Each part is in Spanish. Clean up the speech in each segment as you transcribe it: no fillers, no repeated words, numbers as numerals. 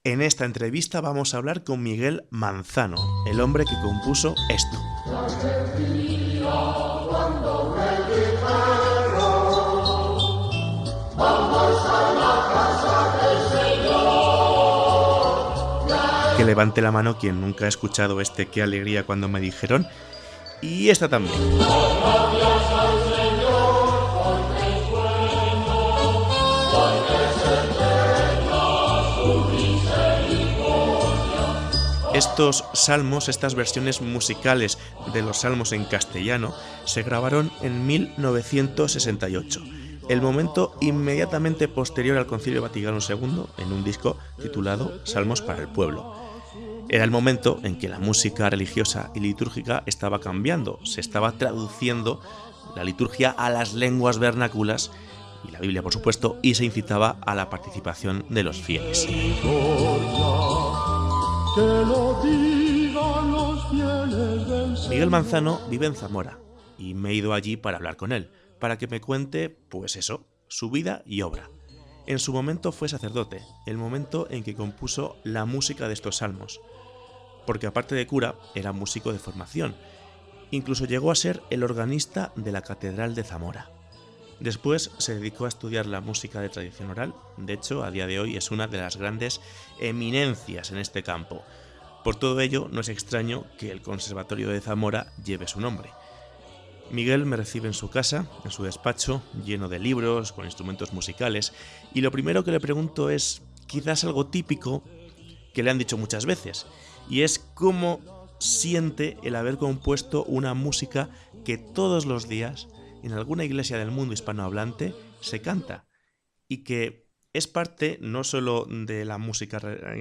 En esta entrevista vamos a hablar con Miguel Manzano, el hombre que compuso esto. Que levante la mano quien nunca ha escuchado este Qué alegría cuando me dijeron, y esta también. Estos salmos, estas versiones musicales de los salmos en castellano, se grabaron en 1968, el momento inmediatamente posterior al Concilio Vaticano II, en un disco titulado Salmos para el Pueblo. Era el momento en que la música religiosa y litúrgica estaba cambiando, se estaba traduciendo la liturgia a las lenguas vernáculas, y la Biblia por supuesto, y se incitaba a la participación de los fieles. Miguel Manzano vive en Zamora y me he ido allí para hablar con él, para que me cuente, pues eso, su vida y obra. En su momento fue sacerdote, el momento en que compuso la música de estos salmos, porque aparte de cura, era músico de formación. Incluso llegó a ser el organista de la Catedral de Zamora. Después se dedicó a estudiar la música de tradición oral, de hecho, a día de hoy es una de las grandes eminencias en este campo. Por todo ello, no es extraño que el Conservatorio de Zamora lleve su nombre. Miguel me recibe en su casa, en su despacho, lleno de libros, con instrumentos musicales, y lo primero que le pregunto es, quizás algo típico que le han dicho muchas veces, y es cómo siente el haber compuesto una música que todos los días, en alguna iglesia del mundo hispanohablante, se canta, y que es parte no solo de la música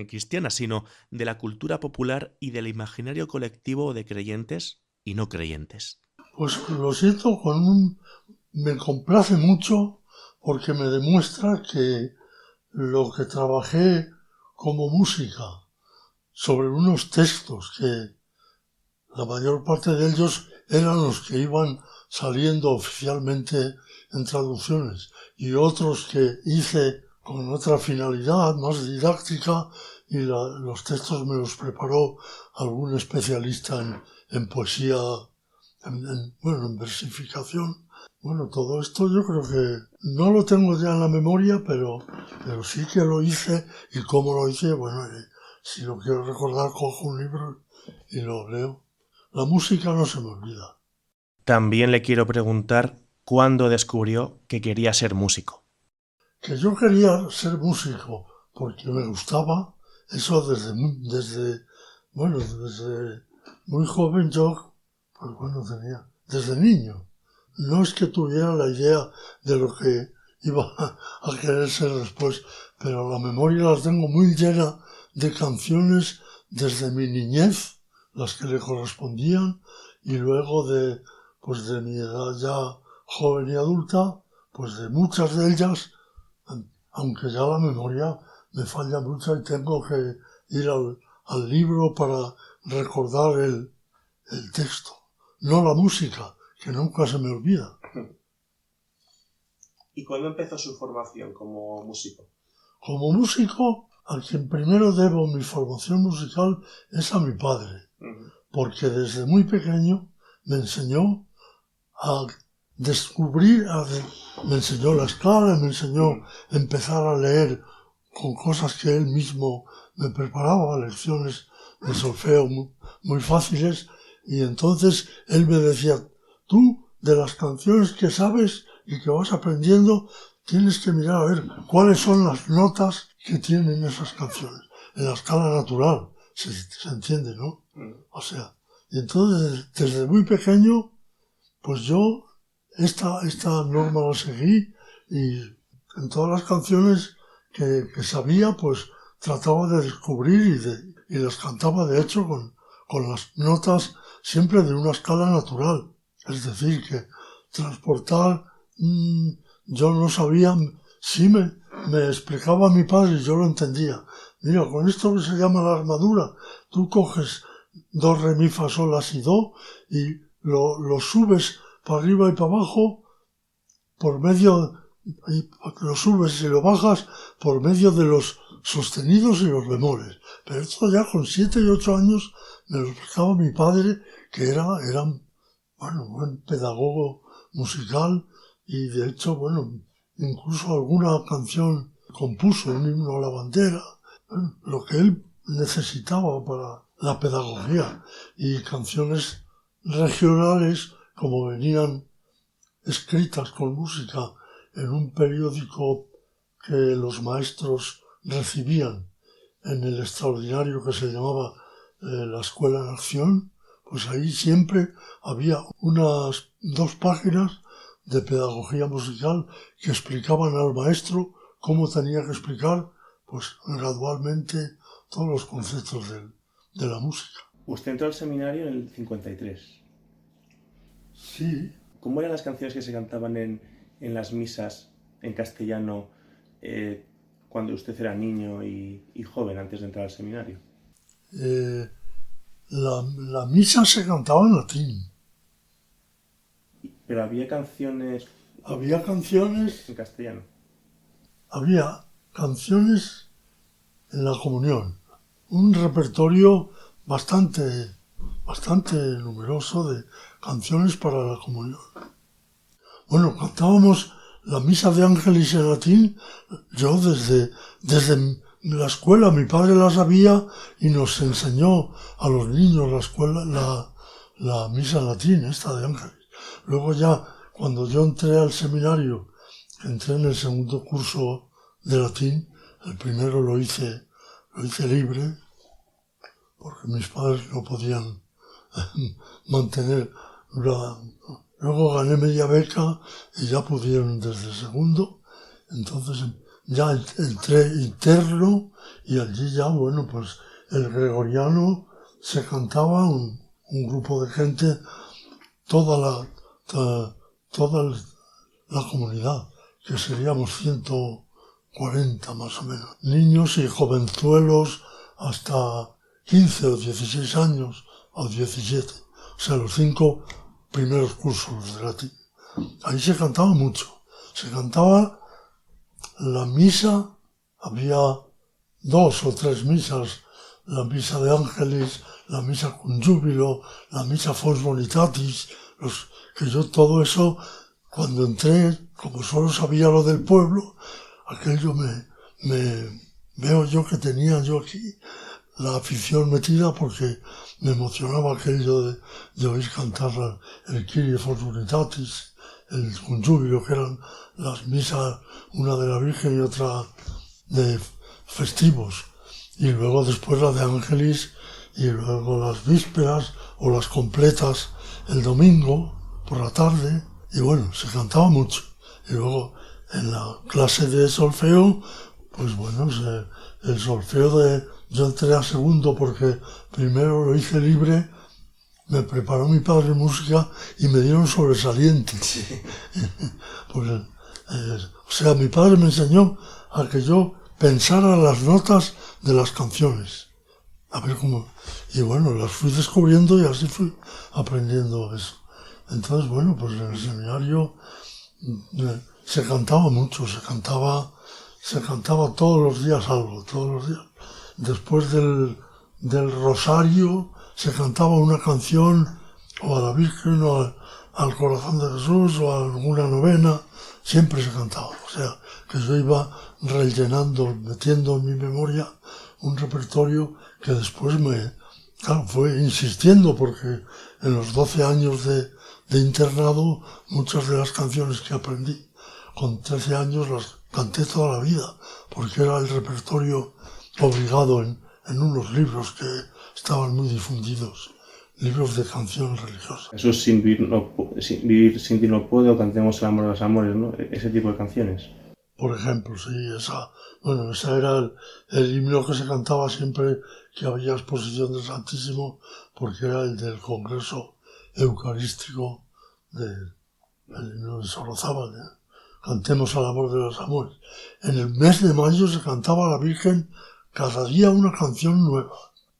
cristiana, sino de la cultura popular y del imaginario colectivo de creyentes y no creyentes. Pues lo siento me complace mucho porque me demuestra que lo que trabajé como música sobre unos textos que la mayor parte de ellos eran los que iban saliendo oficialmente en traducciones y otros que hice con otra finalidad más didáctica y los textos me los preparó algún especialista en poesía, en versificación. Bueno, todo esto yo creo que no lo tengo ya en la memoria, pero sí que lo hice, y cómo lo hice, bueno, si lo quiero recordar, cojo un libro y lo leo. La música no se me olvida. También le quiero preguntar cuándo descubrió que quería ser músico. Que yo quería ser músico porque me gustaba eso desde muy joven. Yo, pues bueno, desde niño. No es que tuviera la idea de lo que iba a querer ser después, pero la memoria la tengo muy llena de canciones desde mi niñez, las que le correspondían, y luego de mi edad ya joven y adulta, pues de muchas de ellas, aunque ya la memoria me falla mucho y tengo que ir al libro para recordar el texto, no la música, que nunca se me olvida. ¿Y cuándo empezó su formación como músico? Como músico, a quien primero debo mi formación musical es a mi padre, porque desde muy pequeño me enseñó a descubrir, me enseñó la escala, me enseñó a empezar a leer con cosas que él mismo me preparaba, lecciones de solfeo muy fáciles, y entonces él me decía, tú, de las canciones que sabes y que vas aprendiendo, tienes que mirar a ver cuáles son las notas que tienen esas canciones, en la escala natural, se entiende, ¿no? O sea, y entonces desde muy pequeño, pues yo esta norma la seguí, y en todas las canciones que sabía, pues trataba de descubrir y las cantaba de hecho con las notas siempre de una escala natural. Es decir, que transportar, yo no sabía, sí me explicaba mi padre y yo lo entendía. Mira, con esto que se llama la armadura, tú coges do, re, mi, fa, sol, la, si, do, y lo subes para arriba y para abajo por medio, y lo subes y lo bajas por medio de los sostenidos y los bemoles. Pero esto ya con 7 y 8 años me lo explicaba mi padre, que era buen pedagogo musical y de hecho, incluso alguna canción compuso, un himno a la bandera, lo que él necesitaba para la pedagogía, y canciones regionales como venían escritas con música en un periódico que los maestros recibían en el extraordinario que se llamaba la Escuela en Acción, pues ahí siempre había unas 2 páginas de pedagogía musical que explicaban al maestro cómo tenía que explicar, pues gradualmente, todos los conceptos de la música. Usted entró al seminario en el 53. Sí. ¿Cómo eran las canciones que se cantaban en las misas en castellano cuando usted era niño y joven, antes de entrar al seminario? La misa se cantaba en latín. Pero había canciones... Había canciones... en castellano. Había canciones en la comunión. Un repertorio bastante numeroso de canciones para la comunión. Cantábamos la misa de Ángeles en latín. Yo desde la escuela, mi padre la sabía y nos enseñó a los niños la misa en latín, esta de Ángeles. Luego ya, cuando yo entré al seminario, entré en el segundo curso de latín, el primero lo hice libre, porque mis padres no podían mantener luego gané media beca y ya pudieron desde el segundo, entonces ya entré interno y allí ya, pues el gregoriano se cantaba un grupo de gente, toda la comunidad, que seríamos 140 más o menos, niños y jovenzuelos hasta 15 o 16 años o 17, o sea, los 5 primeros cursos de latín. Ahí se cantaba mucho. Se cantaba la misa, había 2 o 3 misas, la misa de Ángeles, la misa con júbilo, la misa Fors Bonitatis, que yo todo eso, cuando entré, como solo sabía lo del pueblo, aquello me veo yo que tenía yo aquí la afición metida, porque me emocionaba aquello de oír cantar el Kyrie Fors Bonitatis, el Conjúbilo, que eran las misas, una de la Virgen y otra de festivos, y luego después la de Ángeles, y luego las vísperas o las completas el domingo por la tarde, y se cantaba mucho. Y luego en la clase de solfeo, pues el solfeo yo entré a segundo porque primero lo hice libre, me preparó mi padre música y me dieron sobresaliente. Sí. Mi padre me enseñó a que yo pensara las notas de las canciones. A ver cómo... Y las fui descubriendo y así fui aprendiendo eso. Entonces, pues en el seminario se cantaba mucho, se cantaba todos los días algo, todos los días. Después del rosario se cantaba una canción o a la Virgen o al Corazón de Jesús o a alguna novena, siempre se cantaba. O sea, que yo iba rellenando, metiendo en mi memoria un repertorio que después fue insistiendo, porque en los 12 años de internado, muchas de las canciones que aprendí con 13 años las canté toda la vida, porque era el repertorio obligado en unos libros que estaban muy difundidos, libros de canciones religiosas. Eso es Vivir sin ti no puedo, Cantemos el amor de los amores, ¿no? Ese tipo de canciones. Por ejemplo, sí, esa era el himno que se cantaba siempre que había exposición del Santísimo, porque era el del Congreso Eucarístico el himno de Sorozábal, ¿eh? Cantemos al amor de los amores. En el mes de mayo se cantaba a la Virgen cada día una canción nueva.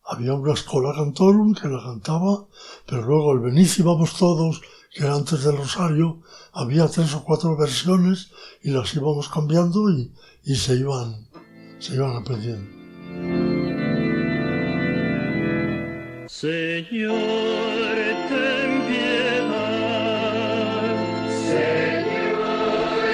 Había una Schola Cantorum que la cantaba, pero luego el Venici vamos todos, que era antes del Rosario, había 3 o 4 versiones y las íbamos cambiando y se iban se iban aprendiendo. Señor, ten piedad. Señor,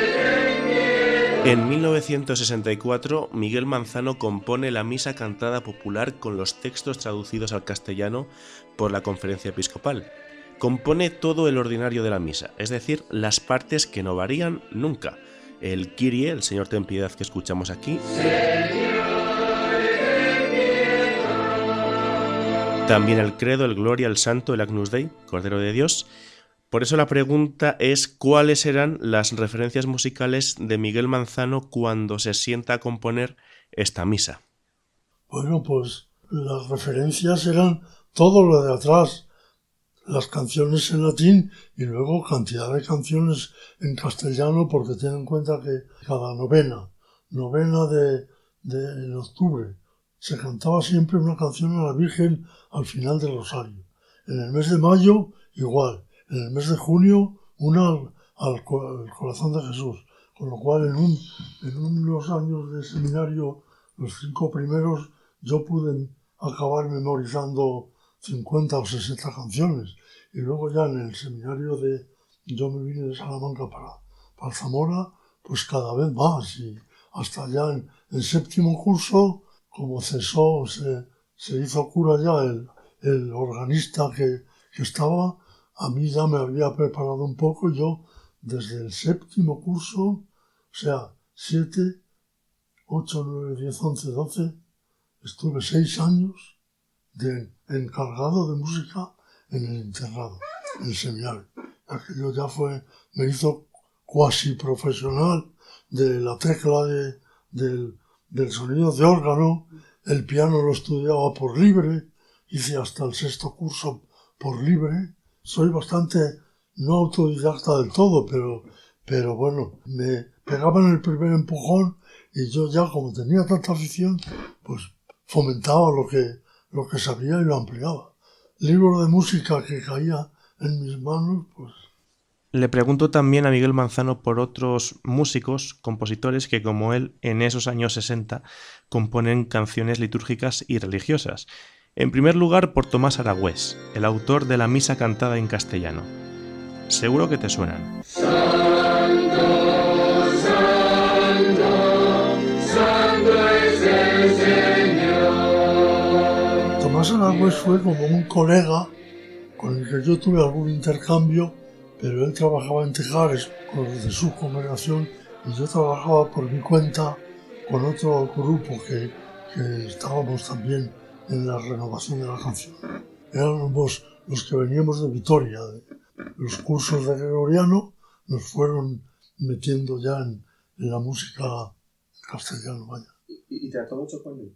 ten piedad. En 1964, Miguel Manzano compone la misa cantada popular con los textos traducidos al castellano por la Conferencia Episcopal. Compone todo el ordinario de la misa, es decir, las partes que no varían nunca. El Kyrie, el Señor ten piedad que escuchamos aquí. También el Credo, el Gloria, el Santo, el Agnus Dei, Cordero de Dios. Por eso la pregunta es cuáles eran las referencias musicales de Miguel Manzano cuando se sienta a componer esta misa. Bueno, pues las referencias eran todo lo de atrás, las canciones en latín y luego cantidad de canciones en castellano, porque ten en cuenta que cada novena de en octubre, se cantaba siempre una canción a la Virgen al final del rosario. En el mes de mayo, igual. En el mes de junio, una al corazón de Jesús. Con lo cual, en unos años de seminario, los 5 primeros, yo pude acabar memorizando 50 o 60 canciones. Y luego ya en el seminario yo me vine de Salamanca para Zamora, pues cada vez más. Y hasta ya en el 7º curso, como cesó, se hizo cura ya el organista que estaba, a mí ya me había preparado un poco. Yo desde el 7º curso, o sea, 7, 8, 9, 10, 11, 12, estuve 6 años de encargado de música en el internado, en el seminario. Aquello ya me hizo cuasi profesional de la tecla del sonido de órgano. El piano lo estudiaba por libre, hice hasta el 6º curso por libre. Soy bastante no autodidacta del todo, pero bueno, me pegaban el primer empujón y yo ya, como tenía tanta afición, pues fomentaba lo que sabía y lo ampliaba. Libro de música que caía en mis manos, pues... Le pregunto también a Miguel Manzano por otros músicos, compositores que como él en esos años 60 componen canciones litúrgicas y religiosas. En primer lugar por Tomás Aragüés, el autor de la misa cantada en castellano. Seguro que te suenan. Santo, santo, santo es el Señor. Tomás Aragüés fue como un colega con el que yo tuve algún intercambio, pero él trabajaba en Tejares con los de su congregación y yo trabajaba por mi cuenta con otro grupo que estábamos también en la renovación de la canción. Éramos los que veníamos de Vitoria, de los cursos de gregoriano, nos fueron metiendo ya en la música castellana, vaya. ¿Y trató mucho con él?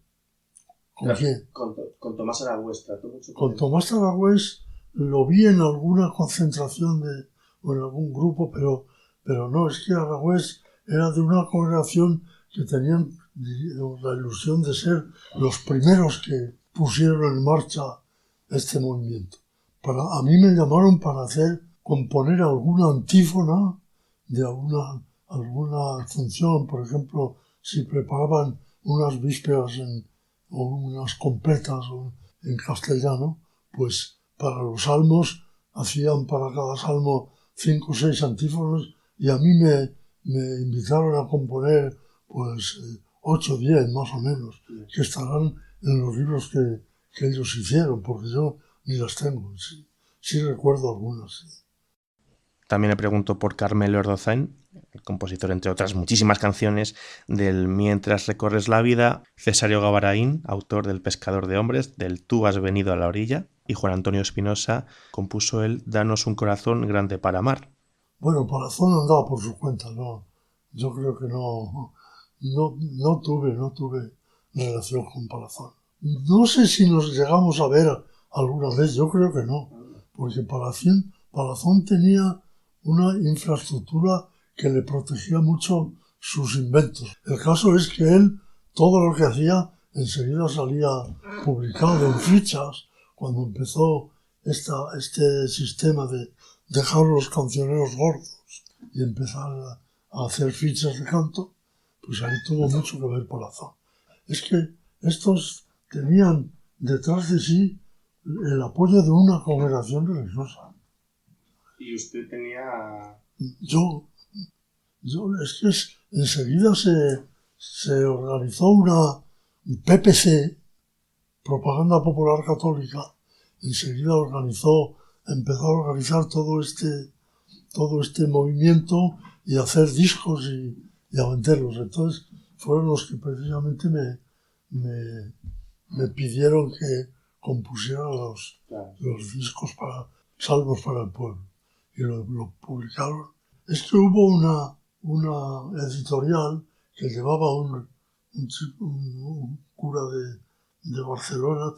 ¿Con quién? Con Tomás Aragüés, trató mucho Con él. Tomás Aragüés lo vi en alguna concentración o en algún grupo, pero no, es que Aragüés era de una congregación que tenían la ilusión de ser los primeros que pusieron en marcha este movimiento. A mí me llamaron para componer alguna antífona de alguna función, por ejemplo, si preparaban unas vísperas o unas completas en castellano, pues para los salmos hacían para cada salmo 5 o 6 antífonas y a mí me invitaron a componer pues 8 o 10 más o menos, que estarán en los libros que ellos hicieron, porque yo ni las tengo. Sí recuerdo algunas. Sí. También le pregunto por Carmelo Erdozain, el compositor, entre otras muchísimas canciones, del Mientras recorres la vida, Cesario Gavarain, autor del Pescador de hombres, del Tú has venido a la orilla, y Juan Antonio Espinosa compuso el Danos un corazón grande para amar. Bueno, Palazón andaba por su cuenta, ¿no? Yo creo que no tuve relación con Palazón. No sé si nos llegamos a ver alguna vez, yo creo que no, porque Palazón tenía una infraestructura que le protegía mucho sus inventos. El caso es que él, todo lo que hacía, enseguida salía publicado en fichas, cuando empezó este sistema de dejar los cancioneros gordos y empezar a hacer fichas de canto, pues ahí tuvo mucho que ver Palazón. es que estos tenían detrás de sí el apoyo de una congregación religiosa. Y usted tenía... Enseguida se organizó una PPC, Propaganda Popular Católica, enseguida empezó a organizar todo este movimiento y a hacer discos y a venderlos. Entonces fueron los que precisamente me pidieron que compusiera los discos Salmos para el Pueblo. Y lo publicaron. Es que hubo una editorial que llevaba un cura de Barcelona,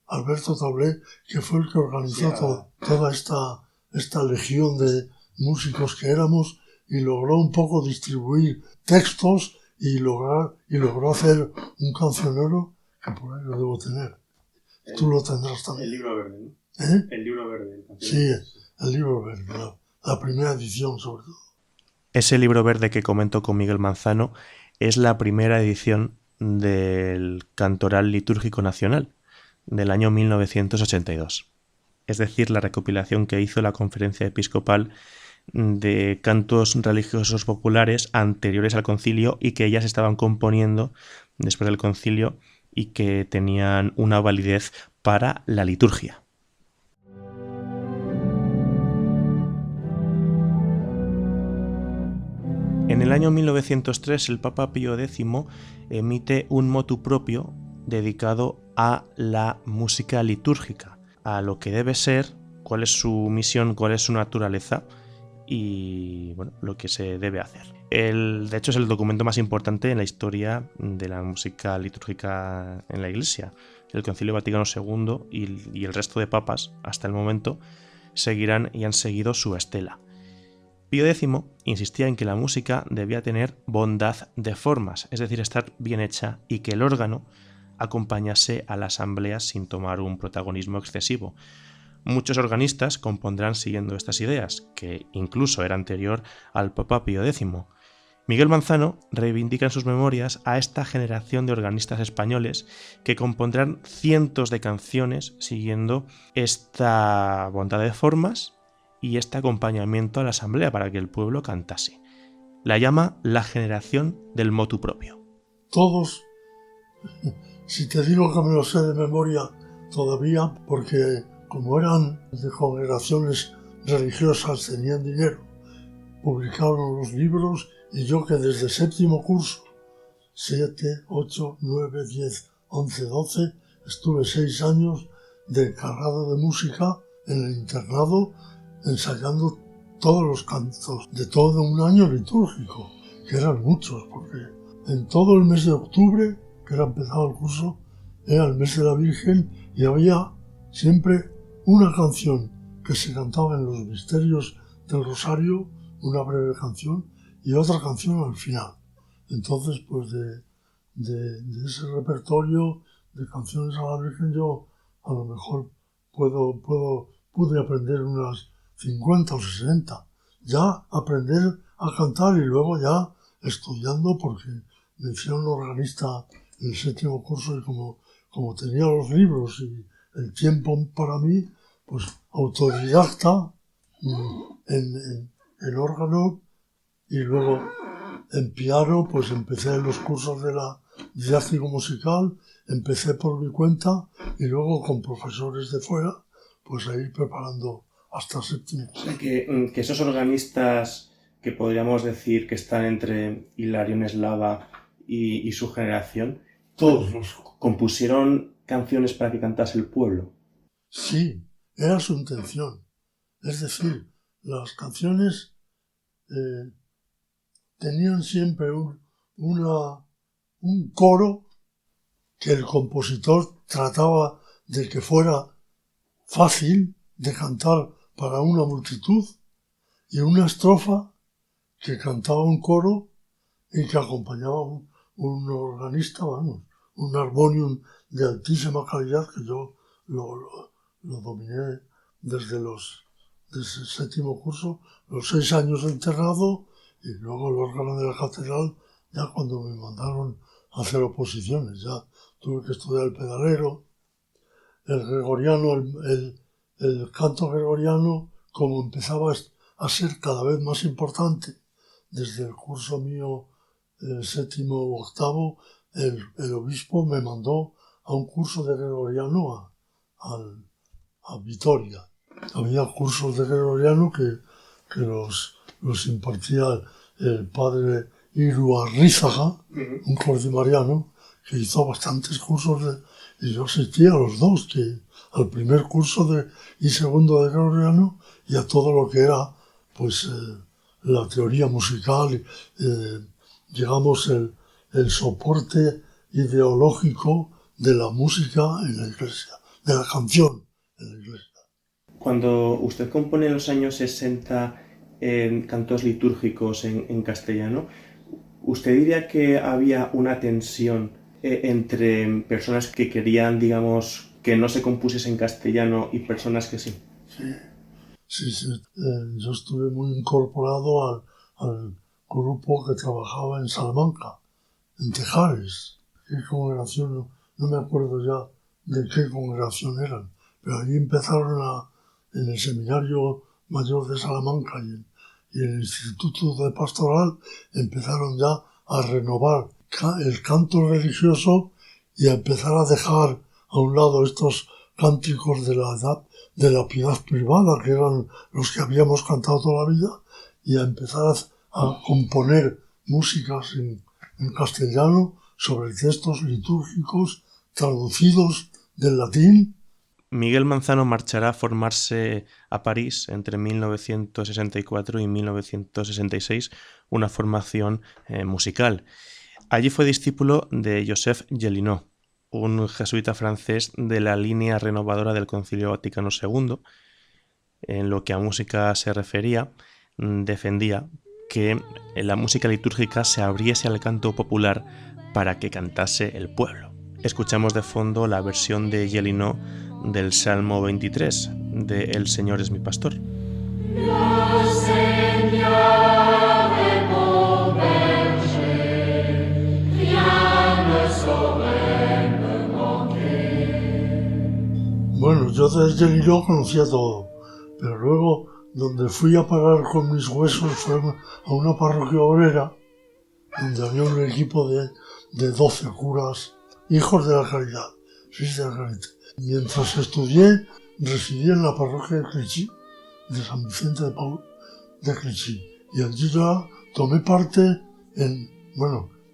Alberto Taulé, que fue el que organizó toda esta legión de músicos que éramos y logró un poco distribuir textos y logró hacer un cancionero que por ahí lo debo tener. Tú lo tendrás también. El libro verde, ¿no? ¿Eh? El libro verde. Sí, el libro verde, la primera edición sobre todo. Ese libro verde que comento con Miguel Manzano es la primera edición del Cantoral Litúrgico Nacional del año 1982. Es decir, la recopilación que hizo la Conferencia Episcopal de cantos religiosos populares anteriores al concilio y que ellas estaban componiendo después del concilio y que tenían una validez para la liturgia. En el año 1903 el Papa Pío X emite un motu propio dedicado a la música litúrgica, a lo que debe ser, cuál es su misión, cuál es su naturaleza y bueno, lo que se debe hacer. De hecho es el documento más importante en la historia de la música litúrgica en la Iglesia. El Concilio Vaticano II y el resto de papas hasta el momento seguirán y han seguido su estela. Pío X insistía en que la música debía tener bondad de formas, es decir, estar bien hecha y que el órgano acompañase a la asamblea sin tomar un protagonismo excesivo. Muchos organistas compondrán siguiendo estas ideas, que incluso era anterior al Papa Pío X. Miguel Manzano reivindica en sus memorias a esta generación de organistas españoles que compondrán cientos de canciones siguiendo esta bondad de formas y este acompañamiento a la asamblea para que el pueblo cantase. La llama la generación del motu propio. Todos, si te digo que me lo sé de memoria todavía, porque como eran de congregaciones religiosas, tenían dinero, publicaron los libros y yo que desde séptimo curso, 7, 8, 9, 10, 11, 12, estuve 6 años de encargado de música en el internado ensayando todos los cantos de todo un año litúrgico, que eran muchos, porque en todo el mes de octubre, que era empezado el curso, era el mes de la Virgen y había siempre una canción que se cantaba en los misterios del Rosario, una breve canción, y otra canción al final. Entonces, pues de ese repertorio de canciones a la Virgen yo a lo mejor pude aprender unas 50 o 60. Ya aprender a cantar y luego ya estudiando porque me hicieron organista en el séptimo curso y como tenía los libros y el tiempo para mí, pues autodidacta en órgano y luego en piano, pues empecé los cursos de la didáctico musical, empecé por mi cuenta y luego con profesores de fuera, pues a ir preparando hasta séptimo. O sea que esos organistas que podríamos decir que están entre Hilarión Eslava y su generación, todos los compusieron canciones para que cantase el pueblo. Sí, era su intención. Es decir, las canciones tenían siempre un coro que el compositor trataba de que fuera fácil de cantar para una multitud y una estrofa que cantaba un coro y que acompañaba un organista, un armonium de altísima calidad que yo lo dominé desde el séptimo curso, los 6 años de internado y luego el órgano de la catedral ya cuando me mandaron hacer oposiciones. Ya tuve que estudiar el pedalero, el gregoriano, el canto gregoriano, como empezaba a ser cada vez más importante. Desde el curso mío, séptimo u octavo, el obispo me mandó a un curso de gregoriano a Vitoria. Había cursos de gregoriano que los impartía el padre Iru Arrízaga, un cordimariano, que hizo bastantes cursos y yo asistí a los dos, al primer curso y segundo de gregoriano y a todo lo que era pues la teoría musical, digamos el soporte ideológico de la música en la iglesia, de la canción en la iglesia. Cuando usted compone en los años 60 cantos litúrgicos en castellano, ¿usted diría que había una tensión entre personas que querían, digamos, que no se compusiese en castellano y personas que sí? Sí. Yo estuve muy incorporado al grupo que trabajaba en Salamanca, en Tejares. ¿Qué congregación? No me acuerdo ya de qué congregación eran, pero ahí empezaron en el Seminario Mayor de Salamanca y en el Instituto de Pastoral empezaron ya a renovar el canto religioso y a empezar a dejar a un lado estos cánticos de la edad de la piedad privada, que eran los que habíamos cantado toda la vida, y a empezar a componer músicas en castellano sobre textos litúrgicos traducidos del latín. Miguel Manzano marchará a formarse a París entre 1964 y 1966, una formación musical. Allí fue discípulo de Joseph Gélineau, un jesuita francés de la línea renovadora del Concilio Vaticano II. En lo que a música se refería, defendía que la música litúrgica se abriese al canto popular para que cantase el pueblo. Escuchamos de fondo la versión de Gélineau del Salmo 23, de El Señor es mi pastor. Bueno, yo desde Gélineau conocía todo, pero luego donde fui a parar con mis huesos fue a una parroquia obrera, donde había un equipo de 12 curas, hijos de la caridad, fils de la caridad. Mientras estudié, residí en la parroquia de Clichy, de San Vicente de Paul, de Clichy. Y allí ya tomé parte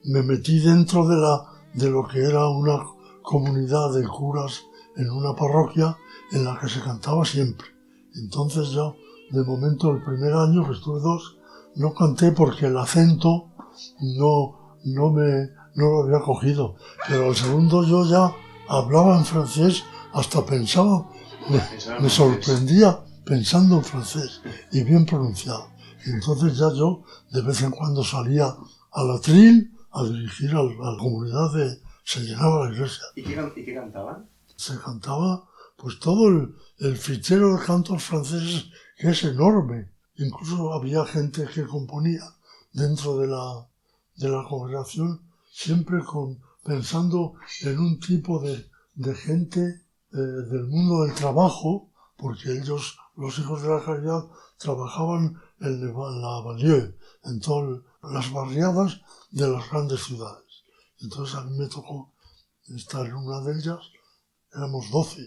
me metí dentro de lo que era una comunidad de curas en una parroquia en la que se cantaba siempre. Entonces yo, de momento, el primer año, que estuve 2, no canté porque el acento no lo había cogido. Pero el segundo yo ya hablaba en francés, hasta pensaba, me sorprendía pensando en francés y bien pronunciado. Y entonces ya yo de vez en cuando salía al atril a dirigir a la comunidad se llenaba la iglesia. ¿Y qué cantaban? Se cantaba pues todo el fichero de cantos franceses, que es enorme. Incluso había gente que componía dentro de la congregación, siempre pensando en un tipo de gente del mundo del trabajo, porque ellos, los hijos de la caridad, trabajaban en la banlieue, en todas las barriadas de las grandes ciudades. Entonces a mí me tocó estar en una de ellas, éramos 12,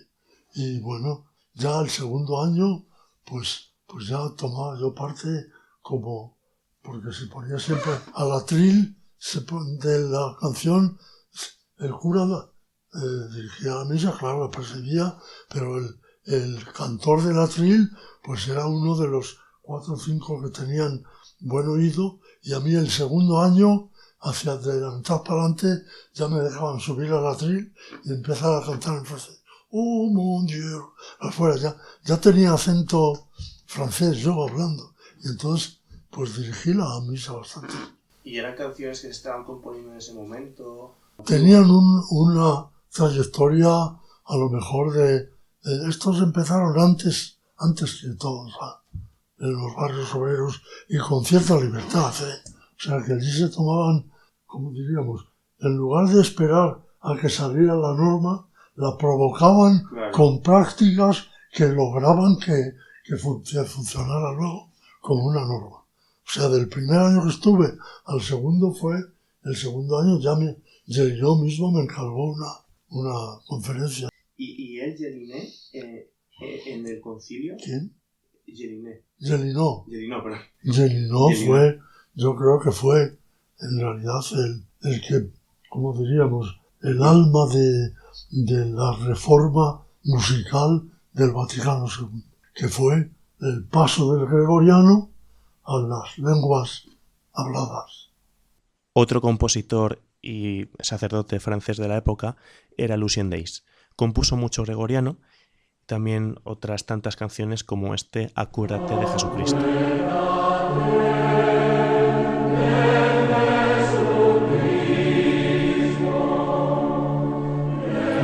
y bueno, ya el segundo año, pues ya tomaba yo parte porque se ponía siempre al atril de la canción, el cura dirigía la misa, claro, la presidía, pero el cantor del atril, pues era uno de los 4 o 5 que tenían buen oído, y a mí el segundo año, hacia de la mitad para adelante, ya me dejaban subir al atril y empezar a cantar en francés. Oh, mon Dieu, afuera, ya tenía acento francés yo hablando, y entonces pues dirigí la misa bastante. ¿Y eran canciones que se estaban componiendo en ese momento? Tenían una trayectoria, a lo mejor estos empezaron antes que todos, en los barrios obreros, y con cierta libertad, O sea, que allí se tomaban, como diríamos, en lugar de esperar a que saliera la norma, la provocaban con prácticas que lograban que funcionara luego como una norma. O sea, del primer año que estuve al segundo el segundo año yo mismo me encargó una conferencia. ¿Y él, Gélinet, en el concilio? ¿Quién? Gélinet. Gélineau. Perdón. Gélineau fue, yo creo que fue en realidad el que, como diríamos, el alma de la reforma musical del Vaticano II, que fue el paso del gregoriano a las lenguas habladas. Otro compositor y sacerdote francés de la época era Lucien Deiss. Compuso mucho gregoriano, también otras tantas canciones como Acuérdate de Jesucristo.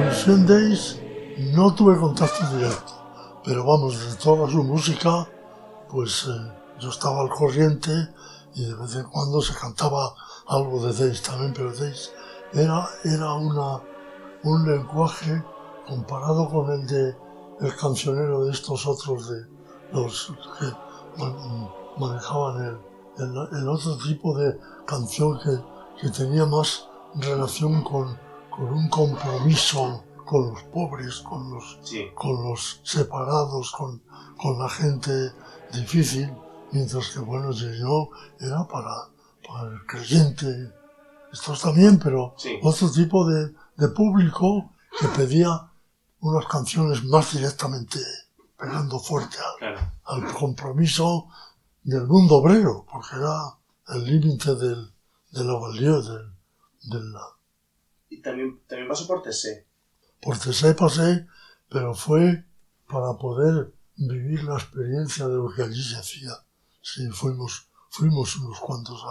Lucien Deiss no tuve contacto directo, pero vamos, de toda su música, pues yo estaba al corriente y de vez en cuando se cantaba algo de Deiss también, pero Deiss era un lenguaje comparado con el cancionero de estos otros, de los que manejaban el otro tipo de canción que tenía más relación con un compromiso con los pobres, con los separados, con la gente difícil, mientras que bueno, Gélineau era para el creyente, estos también, pero otro tipo de público que pedía unas canciones más directamente pegando fuerte al compromiso del mundo obrero, porque era el límite de la valía Y también pasó por Tessé. Por Tessé pasé, pero fue para poder vivir la experiencia de lo que allí se hacía. Sí, fuimos unos cuantos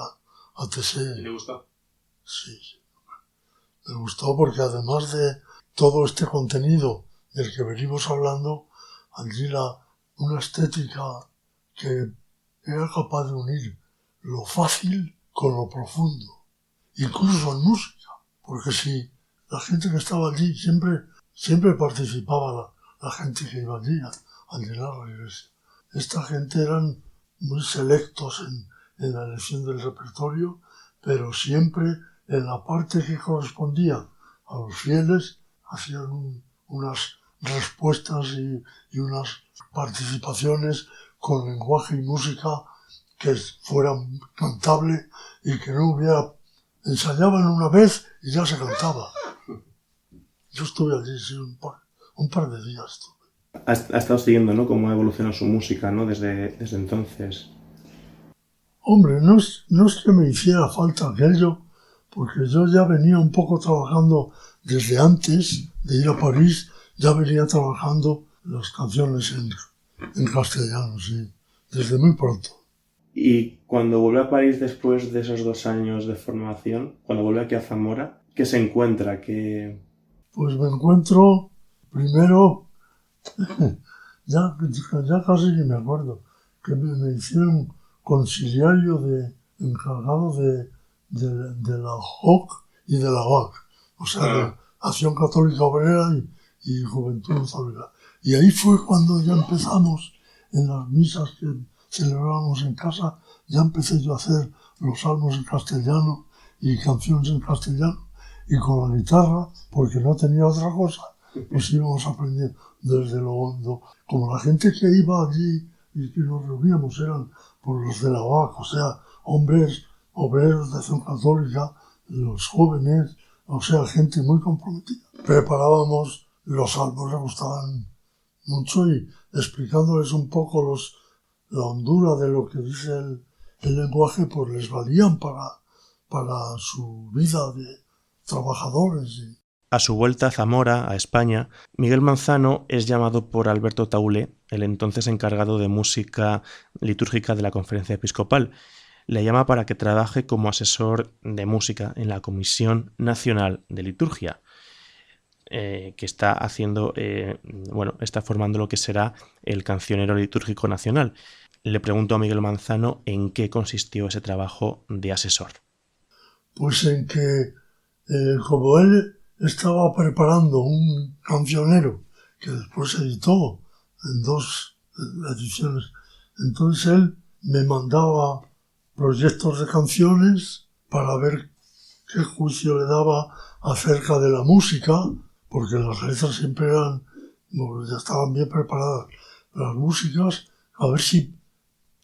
a Tessé. ¿Y le gustó? Sí, me gustó porque además de todo este contenido del que venimos hablando, allí una estética que era capaz de unir lo fácil con lo profundo, incluso en música, porque si la gente que estaba allí siempre participaba, la gente que iba allí a llenar la iglesia. Esta gente eran muy selectos en la elección del repertorio, pero siempre en la parte que correspondía a los fieles hacían unas respuestas y unas participaciones con lenguaje y música que fueran cantable y que no hubiera... Ensayaban una vez y ya se cantaba. Yo estuve allí sí, un par de días. Ha estado siguiendo, ¿no?, cómo ha evolucionado su música, ¿no?, desde entonces. Hombre, no es que me hiciera falta aquello, porque yo ya venía un poco trabajando desde antes de ir a París, ya venía trabajando las canciones en castellano, sí, desde muy pronto. Y cuando volvió a París después de esos 2 años de formación, cuando volvió aquí a Zamora, ¿qué se encuentra? Pues me encuentro, primero, ya casi ni me acuerdo, que me hicieron conciliario encargado de la JOC y de la OAC, o sea, de Acción Católica Obrera y Juventud Católica. Y ahí fue cuando ya empezamos, en las misas que celebrábamos en casa, ya empecé yo a hacer los salmos en castellano y canciones en castellano, y con la guitarra, porque no tenía otra cosa, pues íbamos aprendiendo desde lo hondo. Como la gente que iba allí y que nos reuníamos eran por los de la OAC, o sea, hombres obreros de Acción Católica, los jóvenes, o sea, gente muy comprometida. Preparábamos los salmos, les gustaban mucho y explicándoles un poco la hondura de lo que dice el lenguaje, pues les valían para su vida de trabajadores. A su vuelta a Zamora, a España, Miguel Manzano es llamado por Alberto Taulé, el entonces encargado de música litúrgica de la Conferencia Episcopal. Le llama para que trabaje como asesor de música en la Comisión Nacional de Liturgia, que está haciendo, está formando lo que será el Cancionero Litúrgico Nacional. Le pregunto a Miguel Manzano en qué consistió ese trabajo de asesor. Pues en que como él estaba preparando un cancionero que después se editó en 2 ediciones, entonces él me mandaba proyectos de canciones para ver qué juicio le daba acerca de la música, porque las letras siempre eran, bueno, ya estaban bien preparadas, las músicas, a ver si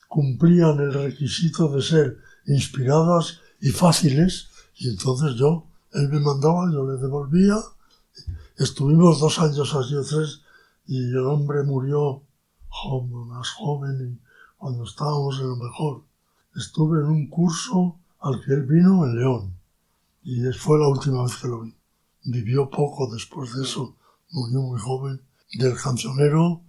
cumplían el requisito de ser inspiradas y fáciles, y entonces él me mandaba, yo le devolvía. Estuvimos 2 años así o 3, y el hombre murió más joven, y cuando estábamos en lo mejor. Estuve en un curso al que él vino en León, y fue la última vez que lo vi. Vivió poco después de eso, murió muy joven. Del cancionero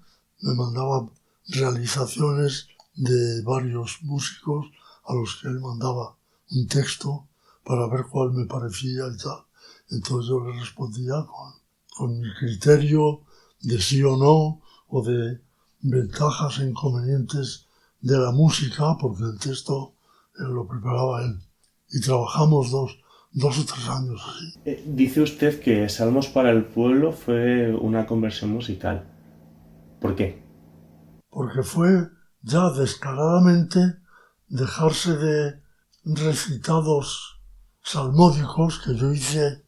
me mandaba realizaciones de varios músicos a los que él mandaba un texto para ver cuál me parecía y tal. Entonces yo le respondía con mi criterio de sí o no, o de ventajas e inconvenientes de la música, porque el texto lo preparaba él. Y trabajamos dos o 3 años así. Dice usted que Salmos para el Pueblo fue una conversión musical. ¿Por qué? Porque fue ya descaradamente dejarse de recitados salmódicos, que yo hice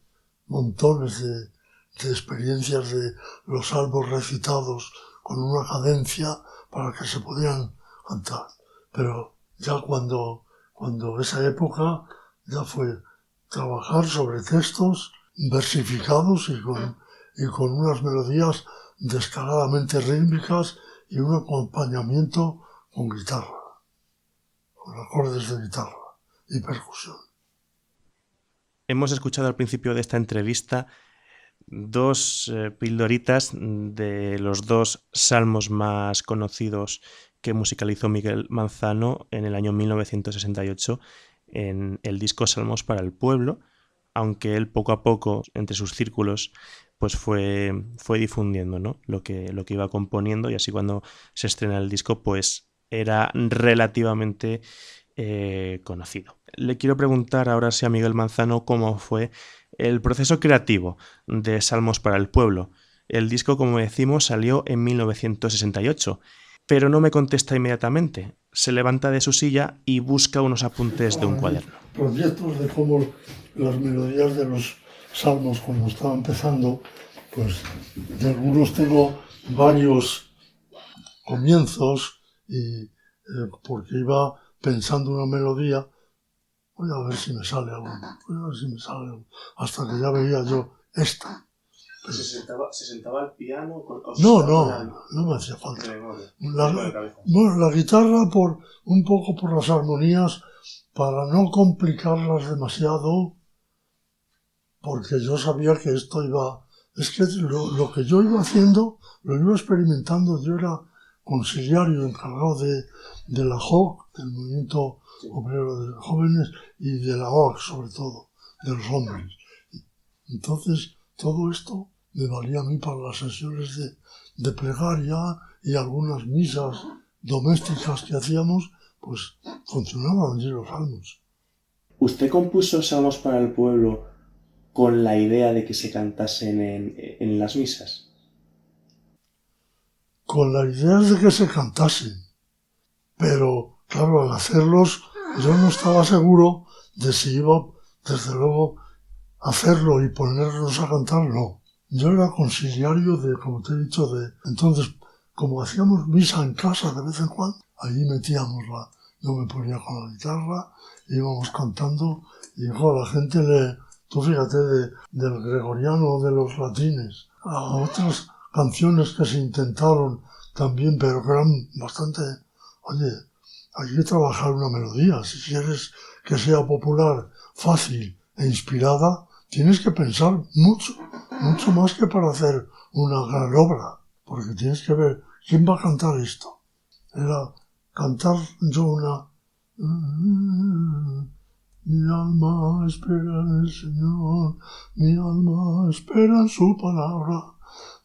montones de experiencias de los salmos recitados con una cadencia para que se pudieran cantar. Pero ya cuando esa época ya fue trabajar sobre textos versificados y con unas melodías descaradamente rítmicas y un acompañamiento con guitarra, con acordes de guitarra y percusión. Hemos escuchado al principio de esta entrevista 2 pildoritas de los 2 salmos más conocidos que musicalizó Miguel Manzano en el año 1968 en el disco Salmos para el Pueblo, aunque él poco a poco entre sus círculos pues fue difundiendo, ¿no?, lo que iba componiendo, y así cuando se estrena el disco pues era relativamente conocido. Le quiero preguntar ahora sí a Miguel Manzano cómo fue el proceso creativo de Salmos para el Pueblo. El disco, como decimos, salió en 1968, pero no me contesta inmediatamente. Se levanta de su silla y busca unos apuntes de un cuaderno. Proyectos de cómo las melodías de los salmos cuando estaba empezando, pues de algunos tengo varios comienzos y porque iba pensando una melodía, voy a ver si me sale algo, hasta que ya veía yo esta. ¿Se sentaba al piano? No me hacía falta. La guitarra un poco por las armonías, para no complicarlas demasiado, porque yo sabía que esto iba... Es que lo que yo iba haciendo, lo iba experimentando. Yo era conciliario encargado de la JOC, del Movimiento Obrero de Jóvenes, y de la OAC, sobre todo, de los hombres. Entonces, todo esto me valía a mí para las sesiones de plegaria y algunas misas domésticas que hacíamos, pues funcionaban allí los salmos. ¿Usted compuso Salmos para el Pueblo con la idea de que se cantasen en las misas? Con la idea de que se cantasen, pero claro, al hacerlos yo no estaba seguro de si iba, desde luego, hacerlo y ponernos a cantar, no. Yo era conciliario como te he dicho, entonces, como hacíamos misa en casa de vez en cuando, ahí metíamos yo me ponía con la guitarra, íbamos cantando, y la gente tú fíjate, del gregoriano o de los latines, a otras canciones que se intentaron también, pero que eran bastante, oye, hay que trabajar una melodía, si quieres que sea popular, fácil e inspirada, tienes que pensar mucho más que para hacer una gran obra, porque tienes que ver quién va a cantar esto. Era cantar yo una... Mi alma espera en el Señor, mi alma espera en su palabra,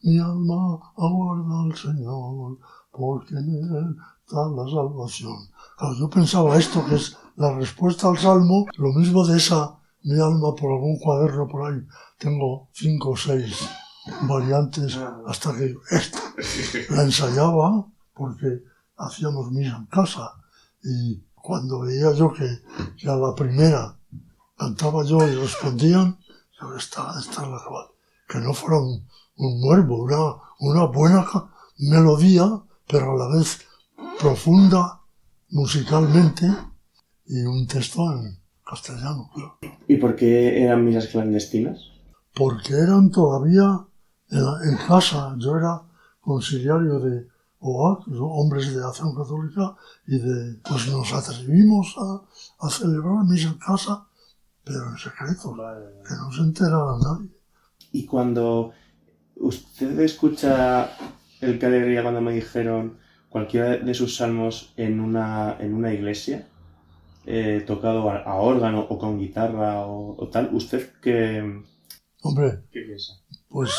mi alma aguarda al Señor, porque en él está la salvación. Claro, yo pensaba esto, que es la respuesta al Salmo, lo mismo de esa mi alma por algún cuaderno por ahí. Tengo 5 o 6 variantes hasta que esta la ensayaba porque hacíamos misa en casa. Y cuando veía yo que a la primera cantaba yo y respondían, yo, esta es la que vale. Que no fuera un muervo, una buena melodía, pero a la vez profunda musicalmente y un texto en castellano, claro. ¿Y por qué eran misas clandestinas? Porque eran todavía en casa. Yo era conciliario de OAC, Hombres de Acción Católica, y pues nos atrevimos a celebrar misa en casa, pero en secreto, que no se enterara nadie. Y cuando usted escucha el Qué alegría cuando me dijeron cualquiera de sus salmos en una iglesia, tocado a órgano o con guitarra o tal, ¿usted qué piensa? Pues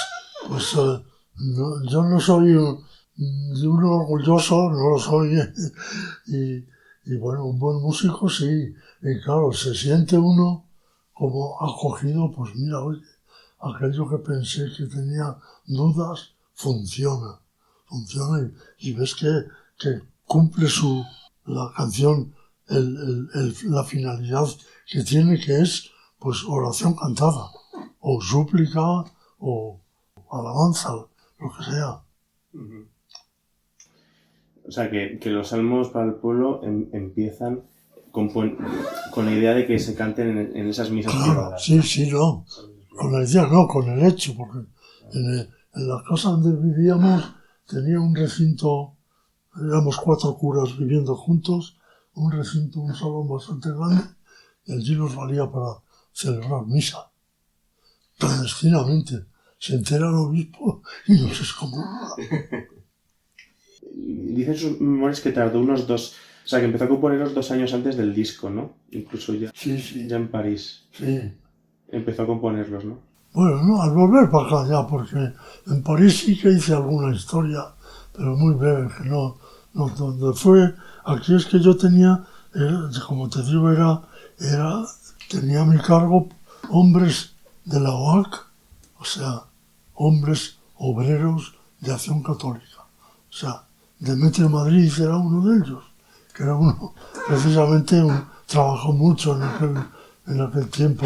yo no soy un orgulloso, no lo soy, y bueno, un buen músico sí, y claro, se siente uno como acogido, pues mira, oye, aquello que pensé que tenía dudas, funciona, y ves que cumple la canción, la finalidad que tiene, que es pues oración cantada, o súplica, o alabanza, lo que sea. O sea, que los salmos para el pueblo empiezan con la idea de que se canten en esas misas privadas. Sí, no. Con la idea no, con el hecho, porque en la casa donde vivíamos tenía un recinto, éramos 4 curas viviendo juntos, un recinto, un salón bastante grande, y allí nos valía para celebrar misa. Clandestinamente. Se entera el obispo y nos excomunica. Dicen sus memorias que tardó unos 2... O sea, que empezó a componerlos 2 años antes del disco, ¿no? Incluso ya en París. Sí. Empezó a componerlos, ¿no? Bueno, no, al volver para acá ya, porque en París sí que hice alguna historia, pero muy breve, que no donde fue. Aquí es que yo tenía, como te digo, tenía a mi cargo hombres de la OAC, o sea, hombres obreros de Acción Católica. O sea, Demetrio Madrid era uno de ellos, que era uno, precisamente, trabajó mucho en aquel tiempo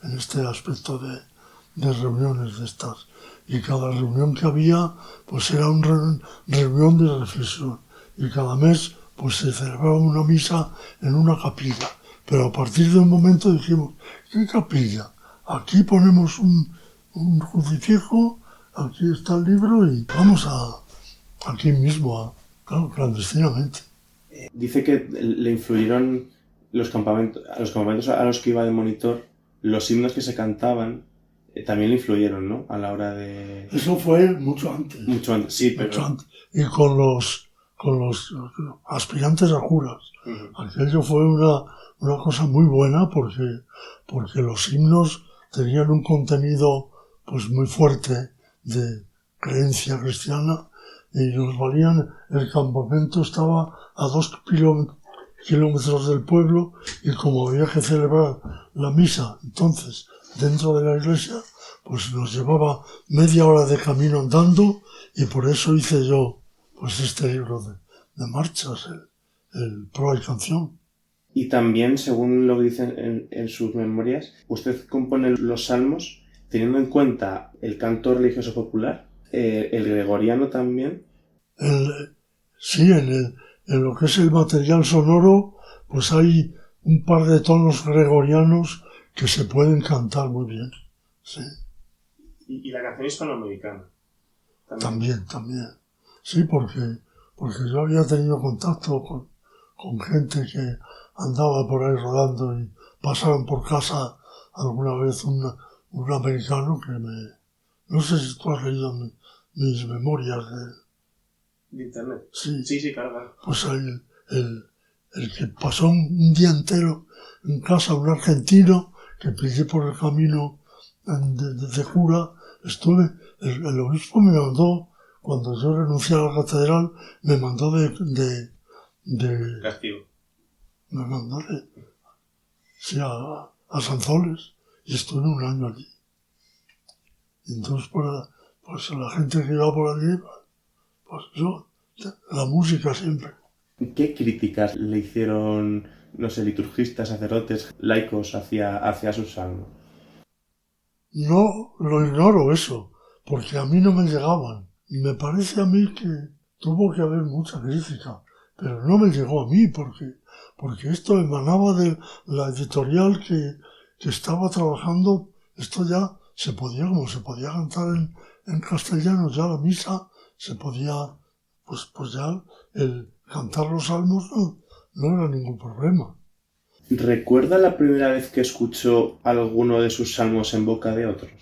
en este aspecto de reuniones de estas. Y cada reunión que había, pues era una reunión de reflexión. Y cada mes, pues se celebraba una misa en una capilla. Pero a partir de un momento dijimos, ¿qué capilla? Aquí ponemos un crucifijo, aquí está el libro y vamos aquí mismo, claro, clandestinamente. Dice que le influyeron los campamentos a los que iba de monitor, los himnos que se cantaban, también le influyeron, ¿no? A la hora de... Eso fue mucho antes. Mucho antes, sí, pero... Mucho antes. Y con los aspirantes a curas. Aquello fue una cosa muy buena porque los himnos tenían un contenido pues muy fuerte de creencia cristiana y nos valían. El campamento estaba a 2 kilómetros del pueblo y como había que celebrar la misa entonces dentro de la iglesia, pues nos llevaba media hora de camino andando y por eso hice yo pues este libro de marchas, el Pro y Canción. Y también, según lo que dicen en sus memorias, usted compone los salmos teniendo en cuenta el canto religioso popular, el gregoriano también. Sí, en lo que es el material sonoro, pues hay un par de tonos gregorianos que se pueden cantar muy bien. Sí. ¿Y la canción hispanoamericana? También. Sí, porque yo había tenido contacto con gente que andaba por ahí rodando y pasaron por casa alguna vez un americano que no sé si tú has leído mis memorias ¿De internet? Sí, claro. Pues el que pasó un día entero en casa, un argentino, que pillé por el camino de cura, el obispo me mandó, cuando yo renuncié a la catedral, me mandó de castigo. Me mandó a Sanzoles y estuve 1 año allí. Y entonces pues la gente que iba por allí, pues yo, la música siempre. ¿Qué críticas le hicieron, no sé, liturgistas, sacerdotes, laicos hacia sus salmos? No lo ignoro eso, porque a mí no me llegaban. Y me parece a mí que tuvo que haber mucha crítica, pero no me llegó a mí, porque esto emanaba de la editorial que estaba trabajando. Esto ya se podía cantar en castellano, ya la misa se podía, pues ya el cantar los salmos no era ningún problema. ¿Recuerda la primera vez que escuchó alguno de sus salmos en boca de otros?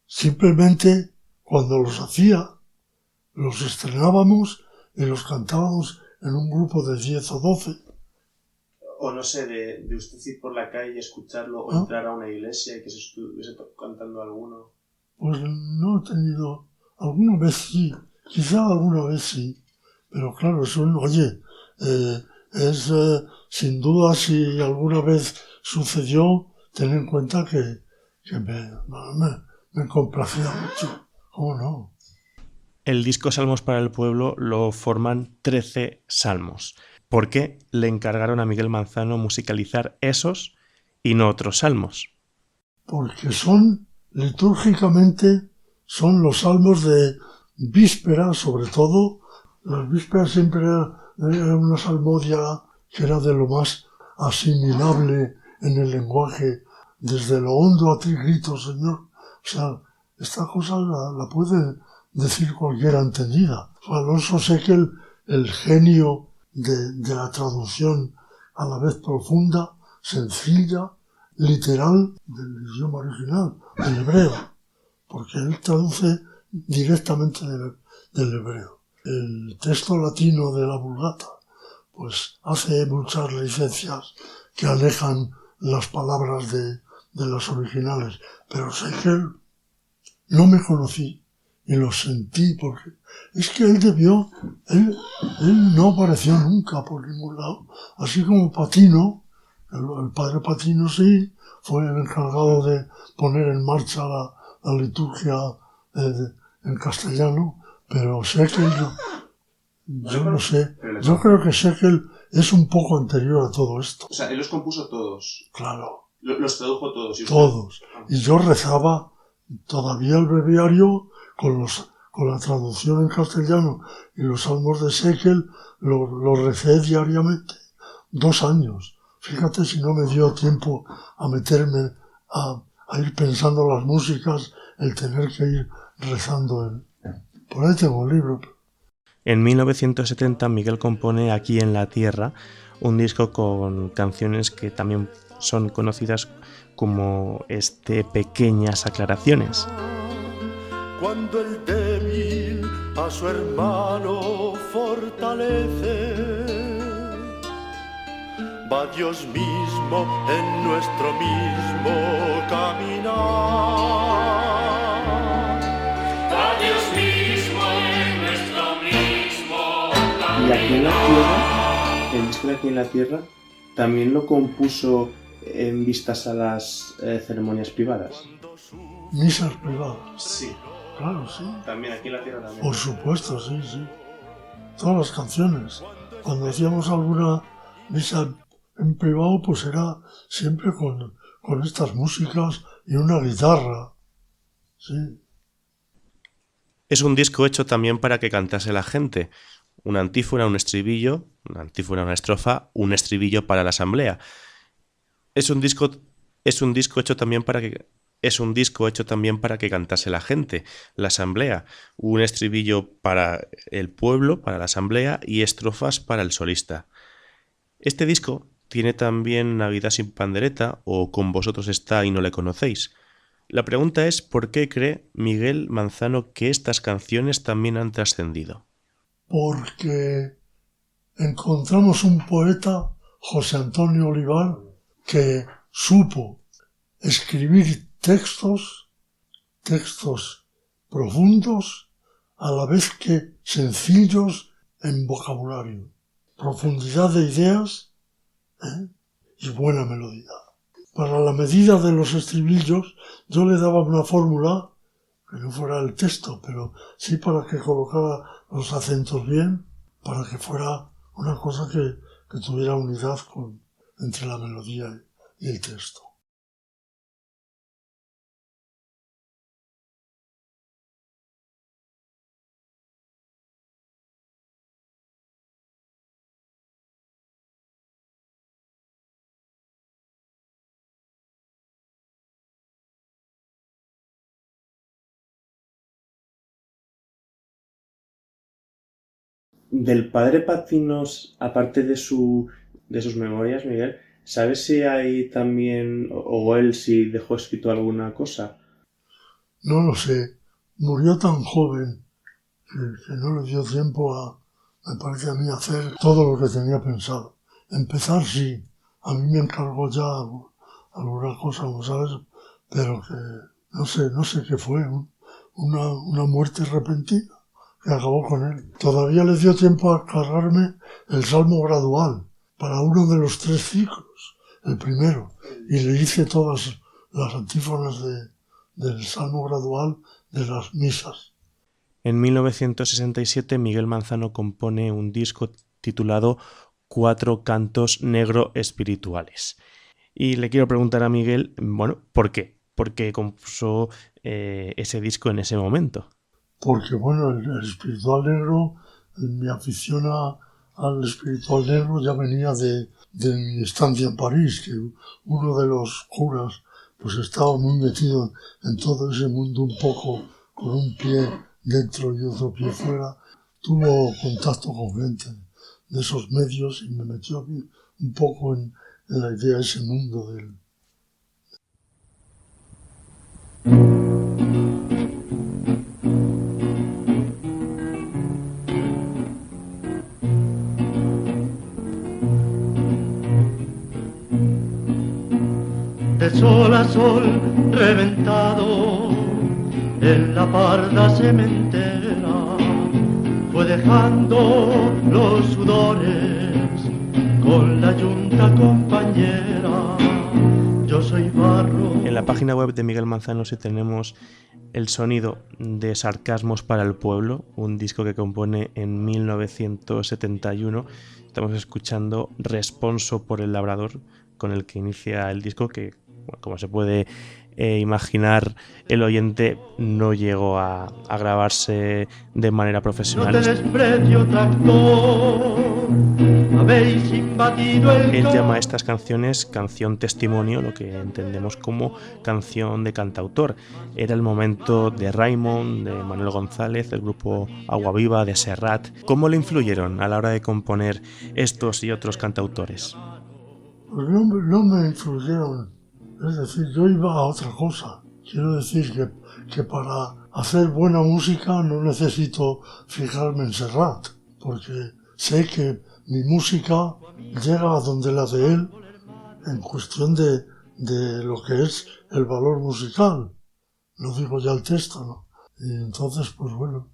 Simplemente cuando los hacía, los estrenábamos y los cantábamos en un grupo de 10 o 12. O no sé, de usted ir por la calle y escucharlo o entrar a una iglesia y que se estuviese cantando alguno. Pues no he tenido, alguna vez sí, quizá alguna vez sí, pero claro, eso, oye, es sin duda, si alguna vez sucedió, ten en cuenta que me complacía mucho. ¿Cómo no? El disco Salmos para el Pueblo lo forman 13 salmos. ¿Por qué le encargaron a Miguel Manzano musicalizar esos y no otros salmos? Porque litúrgicamente, son los salmos de víspera, sobre todo. Las vísperas siempre era una salmodia que era de lo más asimilable en el lenguaje, desde lo hondo a ti grito, Señor. O sea, esta cosa la puede decir cualquiera entendida. Alonso Seckel, el genio de la traducción a la vez profunda, sencilla, literal del idioma original, del hebreo, porque él traduce directamente del hebreo. El texto latino de la Vulgata pues hace muchas licencias que alejan las palabras de las originales, pero sé que no me conocí y lo sentí, porque es que él no apareció nunca por ningún lado, así como Patino, el padre Patino sí, fue el encargado de poner en marcha la liturgia en castellano, pero Seckel, yo no sé, yo creo que Seckel es un poco anterior a todo esto. O sea, él los compuso todos. Claro. Los tradujo todos. Todos. Y yo rezaba todavía el breviario con la traducción en castellano y los salmos de Seckel, lo recé diariamente 2 años. Fíjate si no me dio tiempo a meterme, a ir pensando las músicas, el tener que ir rezando. Por ahí tengo un libro. En 1970 Miguel compone Aquí en la Tierra, un disco con canciones que también son conocidas como Pequeñas Aclaraciones. Cuando el débil a su hermano fortalece, va Dios mismo en nuestro mismo caminar. Va Dios mismo en nuestro mismo Y Aquí en la Tierra, el disco de Aquí en la Tierra, también lo compuso en vistas a las ceremonias privadas. Misas privadas. Sí. Claro, sí. También Aquí en la Tierra también. Por supuesto, sí, sí. Todas las canciones. Cuando hacíamos alguna misa en privado, pues era siempre con estas músicas y una guitarra. Sí. Es un disco hecho también para que cantase la gente. Una antífona, un estribillo, una antífona, una estrofa, un estribillo para la asamblea. Es un disco hecho también para que cantase la gente, la asamblea, un estribillo para el pueblo, para la asamblea y estrofas para el solista. Este disco tiene también Navidad sin pandereta o Con vosotros está y no le conocéis. La pregunta es ¿por qué cree Miguel Manzano que estas canciones también han trascendido? Porque encontramos un poeta, José Antonio Olivar, que supo escribir textos profundos, a la vez que sencillos en vocabulario, profundidad de ideas y buena melodía. para la medida de los estribillos, yo le daba una fórmula, que no fuera el texto, pero sí para que colocara los acentos bien, para que fuera una cosa que tuviera unidad entre la melodía y el texto. Del padre Patinos, aparte de sus memorias, Miguel, ¿sabes si hay también, o él si dejó escrito alguna cosa? No lo sé. Murió tan joven que no le dio tiempo me parece a mí, hacer todo lo que tenía pensado. Empezar sí. A mí me encargó ya alguna cosa, como sabes, pero que no sé qué fue. Una muerte repentina que acabó con él. Todavía le dio tiempo a cargarme el Salmo Gradual para uno de los 3 ciclos, el primero, y le hice todas las antífonas del Salmo Gradual de las misas. En 1967 Miguel Manzano compone un disco titulado 4 cantos negro espirituales. Y le quiero preguntar a Miguel, bueno, ¿por qué? ¿Por qué compuso ese disco en ese momento? Porque, bueno, el espiritual negro, mi afición al espiritual negro ya venía de mi estancia en París, que uno de los curas pues estaba muy metido en todo ese mundo, un poco con un pie dentro y otro pie fuera. Tuvo contacto con gente de esos medios y me metió a mí un poco en la idea de ese mundo del... De sol a sol reventado en la parda cementera, fue dejando los sudores con la yunta compañera. Yo soy barro. En la página web de Miguel Manzano sí tenemos el sonido de Sarcasmos para el Pueblo, un disco que compone en 1971. Estamos escuchando Responso por el Labrador, con el que inicia el disco, que, bueno, como se puede imaginar, el oyente no llegó a grabarse de manera profesional. No te desprecio, tractor, habéis invadido el... Él llama a estas canciones canción testimonio, lo que entendemos como canción de cantautor. Era el momento de Raimon, de Manuel González, del grupo Agua Viva, de Serrat. ¿Cómo le influyeron a la hora de componer estos y otros cantautores? Pues no me influyeron. Es decir, yo iba a otra cosa. Quiero decir que para hacer buena música no necesito fijarme en Serrat, porque sé que mi música llega a donde la de él en cuestión de lo que es el valor musical. No digo ya el texto, ¿no? Y entonces, pues bueno,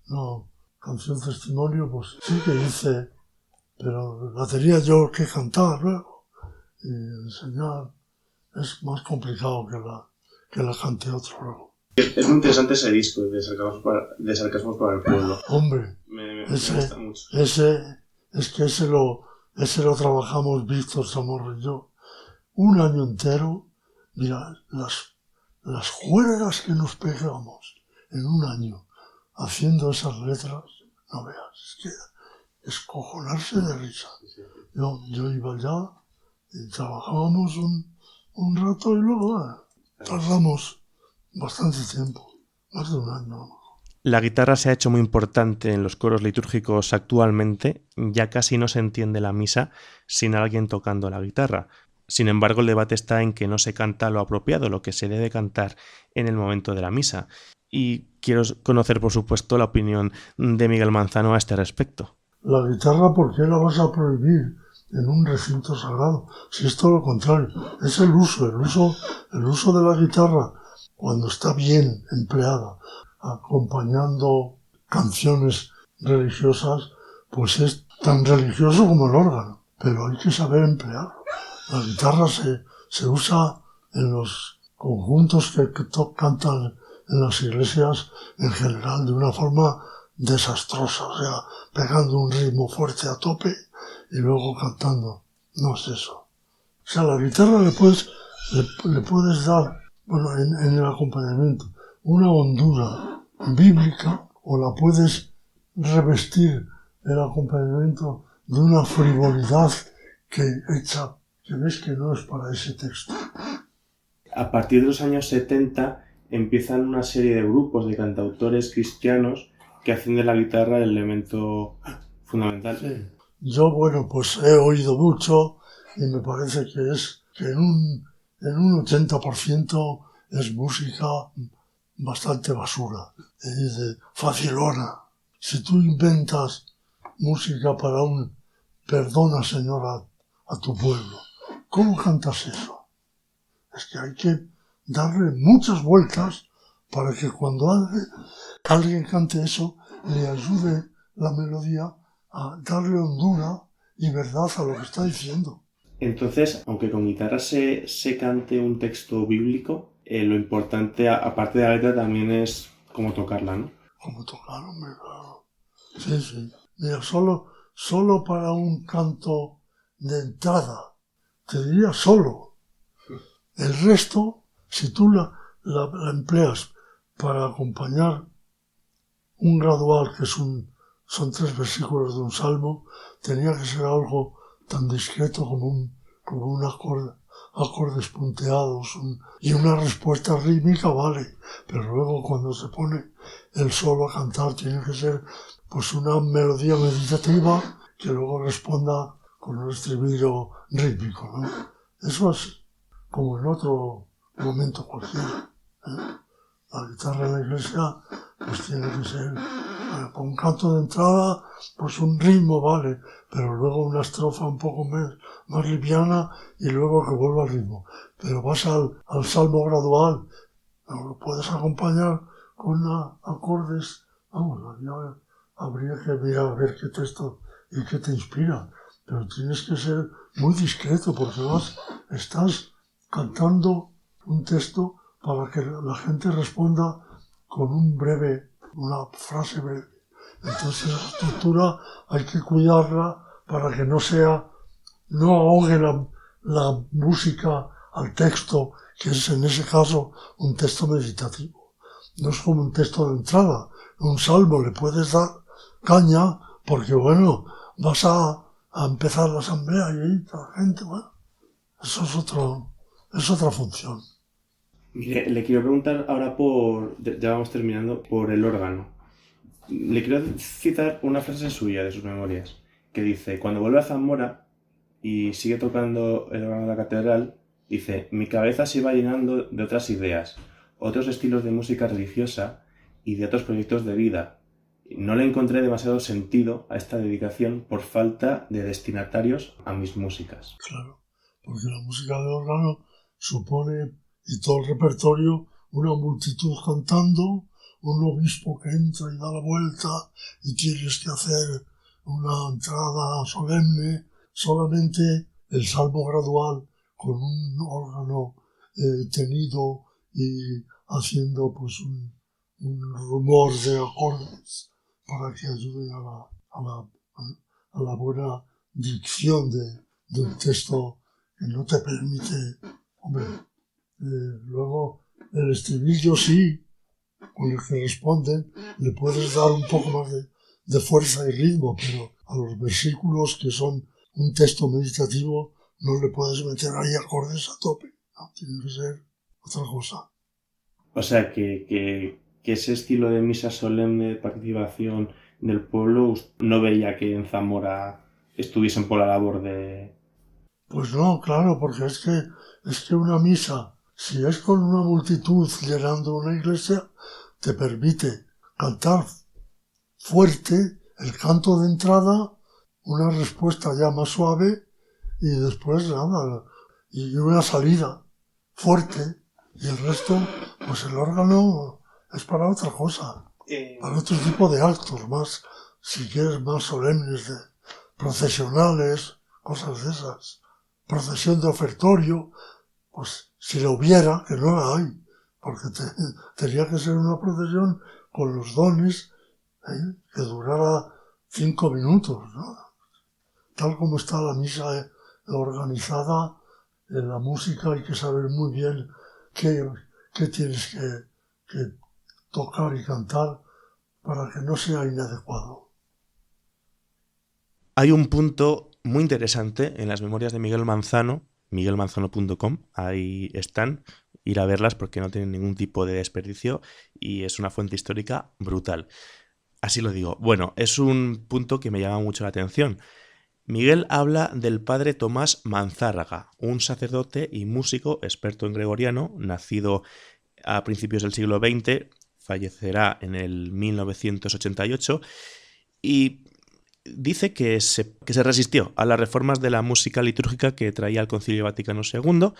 no, canción testimonio, pues sí que hice, pero la tenía yo que cantar luego y enseñar. Es más complicado que la cante otro luego. Es muy interesante ese disco de Sarcasmos para el Pueblo. Hombre, Me gusta mucho. ese lo trabajamos Víctor Zamorro y yo. Un año entero, mira, las juergas que nos pegamos en un año haciendo esas letras, no veas, es que es cojonarse de risa. Yo iba allá y trabajábamos un rato y luego tardamos bastante tiempo, más de un año. La guitarra se ha hecho muy importante en los coros litúrgicos actualmente. Ya casi no se entiende la misa sin alguien tocando la guitarra. Sin embargo, el debate está en que no se canta lo apropiado, lo que se debe cantar en el momento de la misa. Y quiero conocer, por supuesto, la opinión de Miguel Manzano a este respecto. La guitarra, ¿por qué la vas a prohibir en un recinto sagrado? Si es todo lo contrario, es el uso de la guitarra cuando está bien empleada, acompañando canciones religiosas, pues es tan religioso como el órgano, pero hay que saber emplearlo. La guitarra se se usa en los conjuntos que cantan en las iglesias en general de una forma desastrosa, o sea, pegando un ritmo fuerte a tope y luego cantando. No es eso. O sea, la guitarra le puedes dar, bueno, en el acompañamiento, una hondura bíblica, o la puedes revestir el acompañamiento de una frivolidad que ves que no es para ese texto. A partir de los años 70 empiezan una serie de grupos de cantautores cristianos que hacen de la guitarra el elemento fundamental. Sí. Yo, bueno, pues he oído mucho y me parece que en un 80% es música bastante basura, de facilona. Si tú inventas música para un perdona, señora, a tu pueblo, ¿cómo cantas eso? Es que hay que darle muchas vueltas para que cuando alguien cante eso le ayude la melodía a darle hondura y verdad a lo que está diciendo. Entonces, aunque con guitarra se cante un texto bíblico, lo importante, aparte de la letra, también es cómo tocarla, ¿no? Cómo tocar, hombre, claro. Sí, sí. Mira, solo para un canto de entrada, te diría solo. El resto, si tú la empleas para acompañar un gradual, que son 3 versículos de un salmo, tenía que ser algo tan discreto como un acordes punteados y una respuesta rítmica, vale, pero luego cuando se pone el solo a cantar tiene que ser pues una melodía meditativa que luego responda con un estribillo rítmico, ¿no? Eso es como en otro momento cualquiera, ¿eh? La guitarra en la iglesia pues tiene que ser con un canto de entrada, pues un ritmo, vale, pero luego una estrofa un poco más liviana y luego que vuelva al ritmo. Pero vas al salmo gradual, lo puedes acompañar con acordes, vamos, habría que mirar a ver qué texto y qué te inspira, pero tienes que ser muy discreto porque estás cantando un texto para que la gente responda con una frase breve. Entonces la estructura hay que cuidarla para que no ahogue la música al texto, que es en ese caso un texto meditativo. No es como un texto de entrada. Un salmo le puedes dar caña porque, bueno, vas a empezar la asamblea y ahí la gente, bueno, eso es otra función. Mire, le quiero preguntar ahora ya vamos terminando, por el órgano. Le quiero citar una frase suya de sus memorias, que dice: cuando vuelve a Zamora y sigue tocando el órgano de la catedral, dice: mi cabeza se iba llenando de otras ideas, otros estilos de música religiosa y de otros proyectos de vida. No le encontré demasiado sentido a esta dedicación por falta de destinatarios a mis músicas. Claro, porque la música de órgano supone, y todo el repertorio, una multitud cantando, un obispo que entra y da la vuelta y tienes que hacer una entrada solemne. Solamente el salmo gradual con un órgano tenido y haciendo pues un rumor de acordes para que ayuden a la buena dicción de un texto que no te permite, hombre. Luego el estribillo sí, con el que responden, le puedes dar un poco más de fuerza y ritmo, pero a los versículos que son un texto meditativo no le puedes meter ahí acordes a tope, no, tiene que ser otra cosa. O sea que ese estilo de misa solemne de participación del pueblo no veía que en Zamora estuviesen por la labor de... Pues no, claro, porque es que una misa, si es con una multitud llenando una iglesia, te permite cantar fuerte el canto de entrada, una respuesta ya más suave y después nada, y una salida fuerte, y el resto, pues el órgano es para otra cosa, para otro tipo de actos más, si quieres, más solemnes, procesionales, cosas de esas, procesión de ofertorio, pues si la hubiera, que no la hay, porque tenía que ser una procesión con los dones, que durara 5 minutos, ¿no? Tal como está la misa organizada, en la música hay que saber muy bien qué tienes que tocar y cantar para que no sea inadecuado. Hay un punto muy interesante en las memorias de Miguel Manzano, miguelmanzano.com, ahí están, ir a verlas porque no tienen ningún tipo de desperdicio y es una fuente histórica brutal. Así lo digo. Bueno, es un punto que me llama mucho la atención. Miguel habla del padre Tomás Manzárraga, un sacerdote y músico experto en gregoriano, nacido a principios del siglo XX, fallecerá en el 1988, y dice que se resistió a las reformas de la música litúrgica que traía el Concilio Vaticano II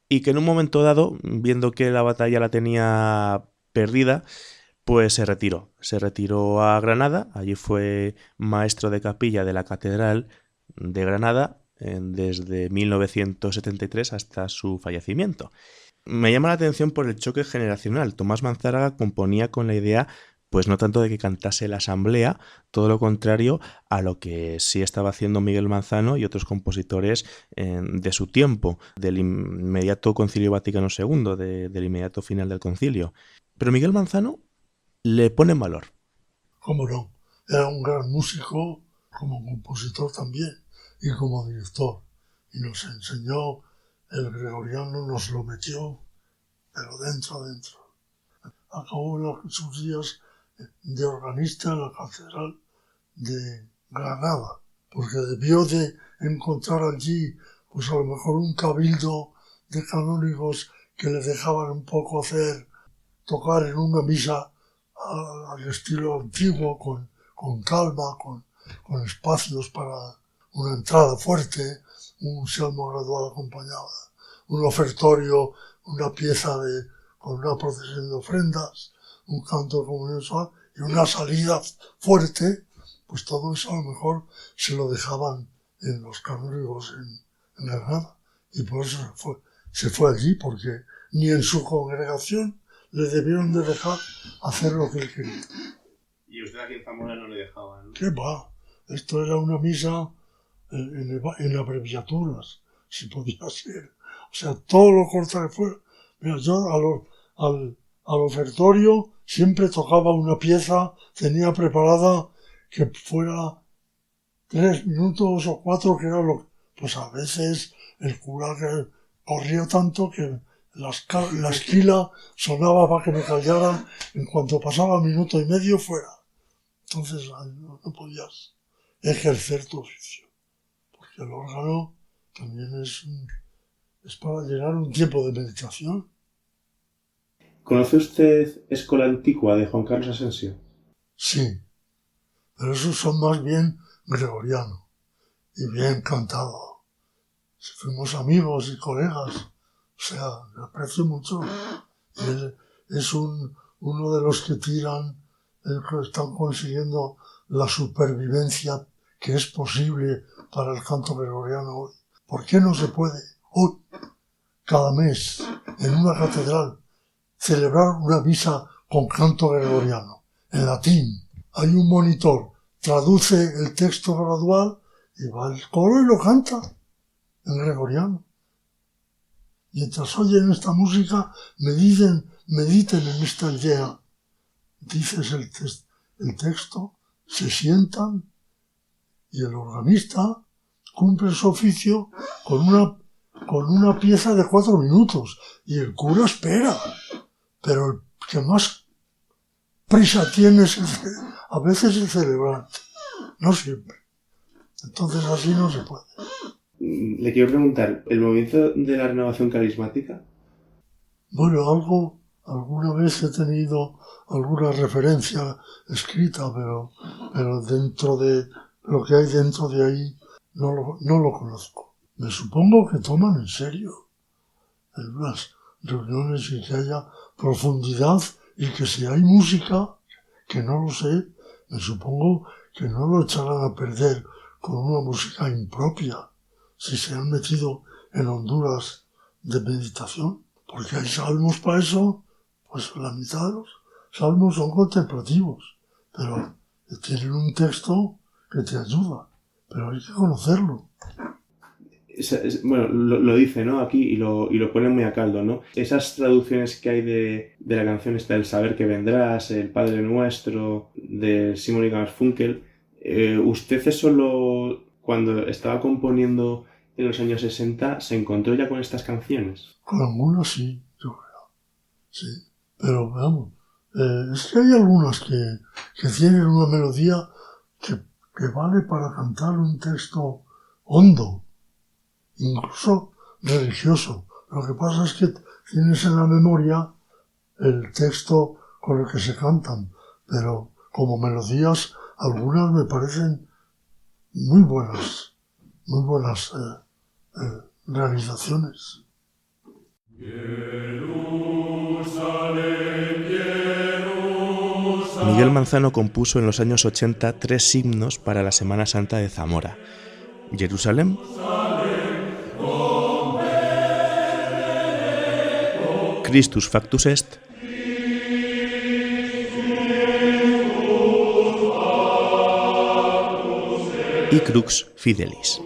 y que en un momento dado, viendo que la batalla la tenía perdida, pues se retiró a Granada. Allí fue maestro de capilla de la Catedral de Granada desde 1973 hasta su fallecimiento. Me llama la atención por el choque generacional. Tomás Manzárraga componía con la idea, pues no tanto de que cantase la asamblea, todo lo contrario a lo que sí estaba haciendo Miguel Manzano y otros compositores de su tiempo, del inmediato Concilio Vaticano II, del inmediato final del concilio. Pero Miguel Manzano le pone en valor. ¿Cómo no? Era un gran músico, como compositor también, y como director. Y nos enseñó el gregoriano, nos lo metió, pero dentro. Acabó sus días de organista en la Catedral de Granada, porque debió de encontrar allí, pues a lo mejor un cabildo de canónigos que le dejaban un poco tocar en una misa al estilo antiguo, con calma, con espacios para una entrada fuerte, un salmo gradual acompañado, un ofertorio, una pieza con una procesión de ofrendas, un canto de comunión suave y una salida fuerte, pues todo eso a lo mejor se lo dejaban en los canónigos en Granada. Y por eso se fue allí, porque ni en su congregación le debieron de dejar hacer lo que él quería. Y usted aquí en Zamora no le dejaba, ¿no? ¿Qué va? Esto era una misa en abreviaturas, si podía ser. O sea, todo lo corta que fuera. Mira, yo al ofertorio siempre tocaba una pieza, tenía preparada que fuera 3 minutos o 4, que era pues a veces el cura que corría tanto que la esquila sonaba para que me callara en cuanto pasaba 1 minuto y medio fuera. Entonces no podías ejercer tu oficio, porque el órgano también es para llenar un tiempo de meditación. ¿Conoce usted Escola Antigua de Juan Carlos Asensio? Sí, pero esos son más bien gregorianos y bien cantados. Fuimos amigos y colegas, o sea, le aprecio mucho. Él es uno de los que están consiguiendo la supervivencia que es posible para el canto gregoriano hoy. ¿Por qué no se puede hoy, cada mes, en una catedral, celebrar una misa con canto gregoriano, en latín? Hay un monitor, traduce el texto gradual y va al coro y lo canta en gregoriano. Mientras oyen esta música, mediten en esta idea. Dices el texto, se sientan y el organista cumple su oficio con una pieza de 4 minutos y el cura espera. Pero el que más prisa tiene a veces el celebrante, no siempre. Entonces así no se puede. Le quiero preguntar, ¿el movimiento de la renovación carismática? Bueno, alguna vez he tenido alguna referencia escrita, pero dentro de lo que hay dentro de ahí no lo conozco. Me supongo que toman en serio en unas reuniones y que haya profundidad y que si hay música, que no lo sé, me supongo que no lo echarán a perder con una música impropia. Si se han metido en Honduras de meditación, porque hay salmos para eso, pues la mitad de los salmos son contemplativos, pero tienen un texto que te ayuda, pero hay que conocerlo. Bueno, lo dice, ¿no? Aquí y lo pone muy a caldo, ¿no? Esas traducciones que hay de la canción esta, El saber que vendrás, El Padre Nuestro, de Simon y Garfunkel, ¿usted eso cuando estaba componiendo en los años 60, se encontró ya con estas canciones? Con algunas sí, yo creo, sí, pero vamos, es que hay algunas que tienen una melodía que vale para cantar un texto hondo, incluso religioso. Lo que pasa es que tienes en la memoria el texto con el que se cantan, pero como melodías algunas me parecen muy buenas realizaciones. Miguel Manzano compuso en los años 80 3 himnos para la Semana Santa de Zamora: Jerusalén, Christus Factus Est y Crux Fidelis.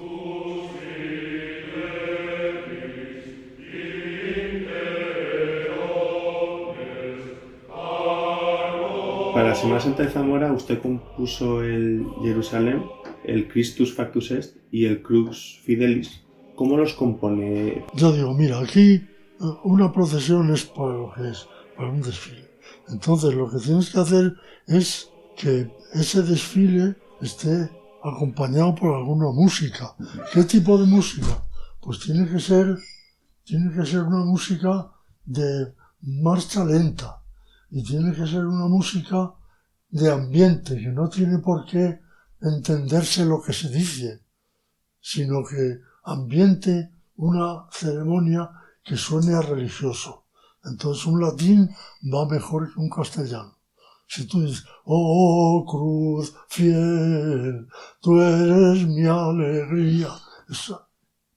Para la Semana Santa de Zamora usted compuso el Jerusalén, el Christus Factus Est y el Crux Fidelis. ¿Cómo los compone? Yo digo, mira, aquí una procesión es para lo que es, para un desfile. Entonces lo que tienes que hacer es que ese desfile esté acompañado por alguna música. ¿Qué tipo de música? Pues tiene que ser una música de marcha lenta y tiene que ser una música de ambiente, que no tiene por qué entenderse lo que se dice, sino que ambiente una ceremonia que suene a religioso. Entonces un latín va mejor que un castellano. Si tú dices, oh cruz fiel, tú eres mi alegría, eso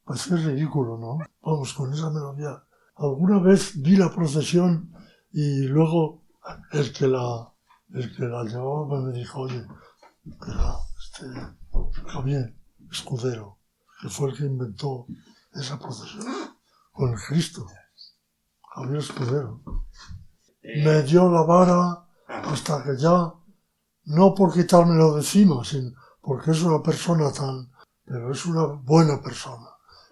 parece ridículo, ¿no? Vamos, con esa melodía. Alguna vez vi la procesión y luego el que la llevaba me dijo, oye, era Javier Escudero, que fue el que inventó esa procesión con el Cristo. Javier Escudero. Me dio la vara hasta que ya, no por quitármelo de encima, sino porque es una persona pero es una buena persona.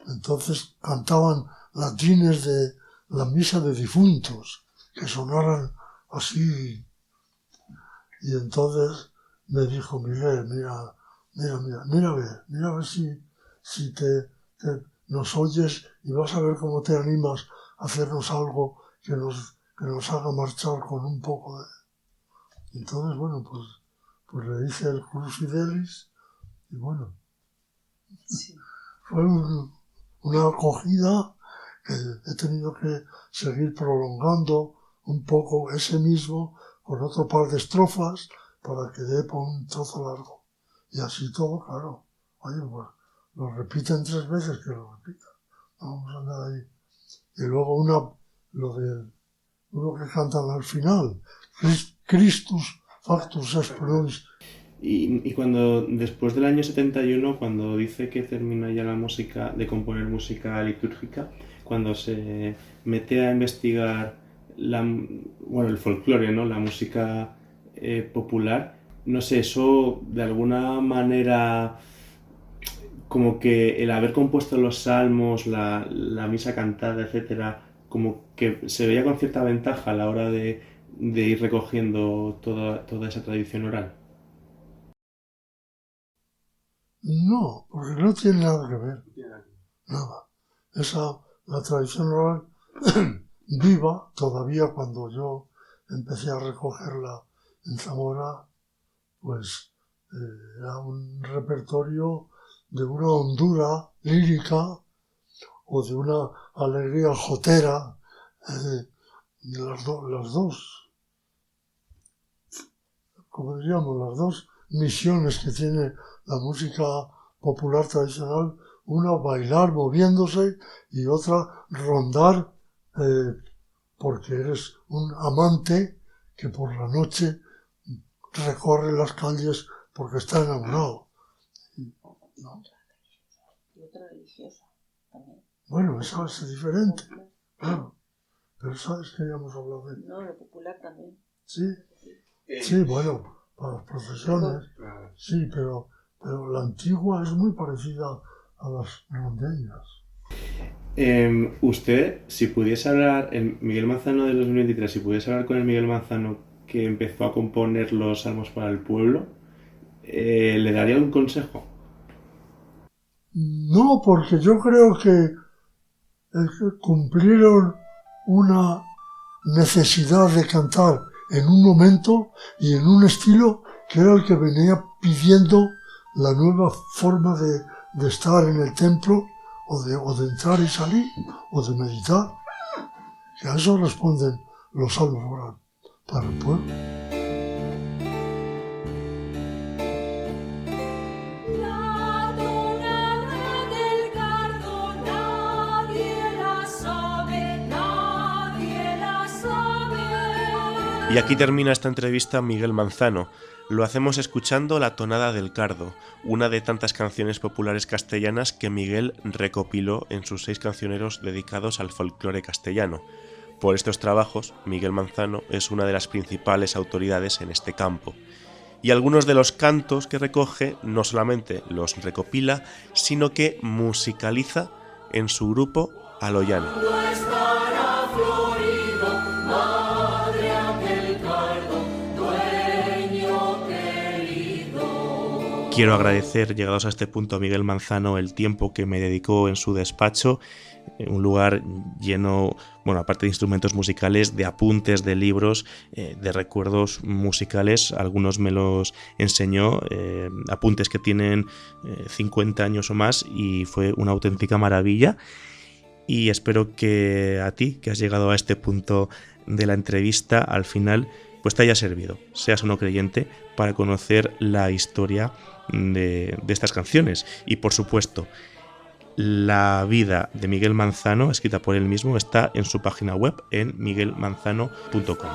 Entonces cantaban latines de la misa de difuntos, que sonaran así. Y entonces me dijo, Miguel, mira a ver si nos oyes y vas a ver cómo te animas a hacernos algo que nos haga marchar con un poco de... Entonces, bueno, pues le hice el Crux Fidelis y bueno, sí. Fue una acogida que he tenido que seguir prolongando un poco ese mismo con otro par de estrofas para que dé por un trozo largo. Y así todo, claro. Oye, pues lo repiten 3 veces, que lo repitan. Vamos a andar ahí. Y luego uno que cantan al final, Christus Factus Est. Y cuando, después del año 71, cuando dice que termina ya la música, de componer música litúrgica, cuando se mete a investigar el folclore, ¿no? La música popular, no sé, eso de alguna manera, como que el haber compuesto los salmos, la misa cantada, etcétera, como que se veía con cierta ventaja a la hora de ir recogiendo toda esa tradición oral. No, porque no tiene nada que ver. Nada. La tradición oral viva todavía cuando yo empecé a recogerla en Zamora, pues era un repertorio de una hondura lírica o de una alegría jotera, las dos, como diríamos, las dos misiones que tiene la música popular tradicional. una bailar moviéndose y otra rondar porque eres un amante que por la noche recorre las calles porque está enamorado. ¿No? Y otra religiosa también. Bueno, esa es diferente, claro. Pero sabes que ya hemos hablado de... No, lo popular también. Sí, sí, bueno, para las procesiones, sí, pero la antigua es muy parecida a las rondeñas. Usted, si pudiese hablar, el Miguel Manzano de 2023, si pudiese hablar con el Miguel Manzano que empezó a componer los salmos para el pueblo, ¿le daría un consejo? No, porque yo creo que cumplieron una necesidad de cantar en un momento y en un estilo que era el que venía pidiendo la nueva forma de estar en el templo o de entrar y salir o de meditar. Y a eso responden los salmos para el pueblo. Y aquí termina esta entrevista a Miguel Manzano. Lo hacemos escuchando La tonada del cardo, una de tantas canciones populares castellanas que Miguel recopiló en sus 6 cancioneros dedicados al folclore castellano. Por estos trabajos, Miguel Manzano es una de las principales autoridades en este campo. Y algunos de los cantos que recoge no solamente los recopila, sino que musicaliza en su grupo Aloyano. Quiero agradecer, llegados a este punto, a Miguel Manzano el tiempo que me dedicó en su despacho, un lugar lleno, bueno, aparte de instrumentos musicales, de apuntes, de libros, de recuerdos musicales. Algunos me los enseñó, apuntes que tienen 50 años o más, y fue una auténtica maravilla. Y espero que a ti, que has llegado a este punto de la entrevista, al final pues te haya servido, seas o no creyente, para conocer la historia de estas canciones. Y por supuesto, la vida de Miguel Manzano, escrita por él mismo, está en su página web en miguelmanzano.com.